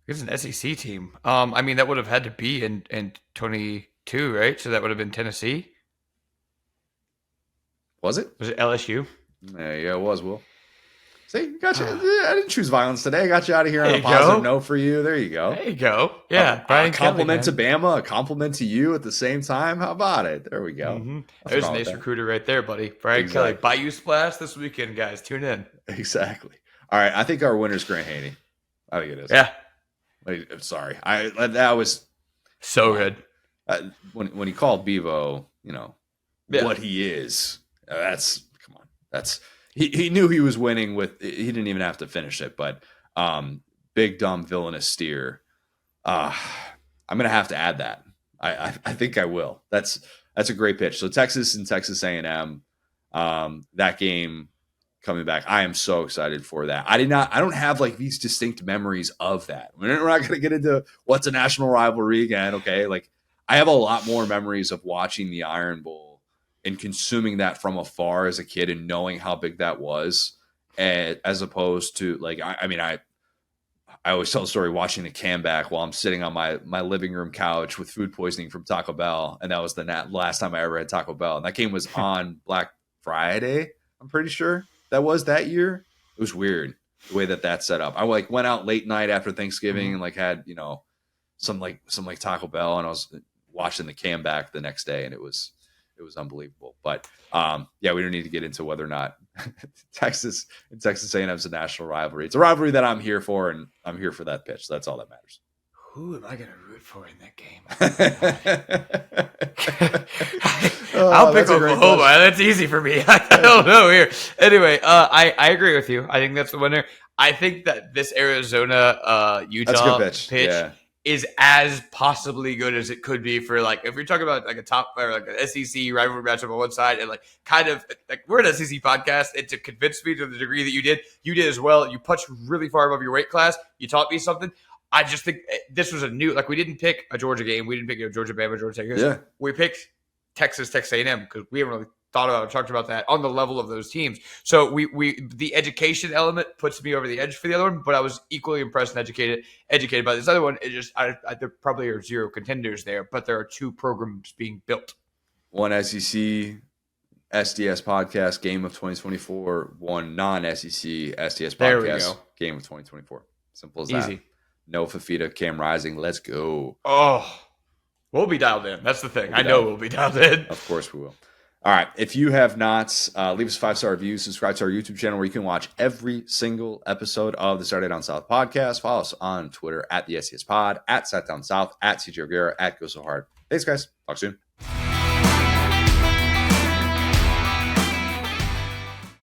It's an SEC team. I mean, that would have had to be in 22, right? So that would have been Tennessee. Was it? Was it LSU? Yeah, it was, Will. See, got you. I didn't choose violence today. I got you out of here on a positive note for you. There you go. There you go. Yeah. A compliment to Bama, a compliment to you at the same time. How about it? There we go. Mm-hmm. There's a nice recruiter right there, buddy. Brian Kelly. Bayou Splash this weekend, guys. Tune in. Exactly. All right. I think our winner's Grant Haney. I think it is. Yeah. I'm sorry. That was so good. When he called Bevo, what he is. Come on. he knew he was winning with. He didn't even have to finish it, but big dumb villainous steer. I'm gonna have to add that. I think I will. That's a great pitch. So Texas and Texas A&M, that game coming back. I am so excited for that. I don't have like these distinct memories of that. We're not going to get into what's a national rivalry again. Okay. Like I have a lot more memories of watching the Iron Bowl and consuming that from afar as a kid and knowing how big that was, as opposed to like, I always tell the story watching the comeback while I'm sitting on my living room couch with food poisoning from Taco Bell. And that was the last time I ever had Taco Bell. And that game was on Black Friday. I'm pretty sure that was that year. It was weird the way that set up. I like went out late night after Thanksgiving and like had, some Taco Bell, and I was watching the comeback the next day, and it was unbelievable. But we don't need to get into whether or not Texas and Texas A&M is a national rivalry. It's a rivalry that I'm here for, and I'm here for that pitch. So that's all that matters. Who am I going to root for in that game? I'll pick Oklahoma. That's easy for me. I don't know here. Anyway, I agree with you. I think that's the winner. I think that this Arizona Utah pitch is as possibly good as it could be for, like, if you're talking about like a top or like an SEC rivalry matchup on one side, and like kind of like we're an SEC podcast, and to convince me to the degree that you did as well. You punched really far above your weight class. You taught me something. I just think this was a new, like, we didn't pick a Georgia game. We didn't pick Georgia Bama, Georgia Tech. Yeah. We picked Texas A&M because we haven't really thought about or talked about that on the level of those teams. So the education element puts me over the edge for the other one, but I was equally impressed and educated by this other one. It just, there probably are zero contenders there, but there are two programs being built. One SEC SDS podcast game of 2024, one non-SEC SDS podcast game of 2024. Simple as that. Easy. No Fafita, Cam Rising. Let's go. Oh, we'll be dialed in. That's the thing. I know we'll be dialed in. Of course we will. All right. If you have not, leave us a 5-star review. Subscribe to our YouTube channel where you can watch every single episode of the Saturday Down South podcast. Follow us on Twitter at the SCS Pod, at Sat Down South, at CJ O'Gara, at Go So Hard. Thanks, guys. Talk soon.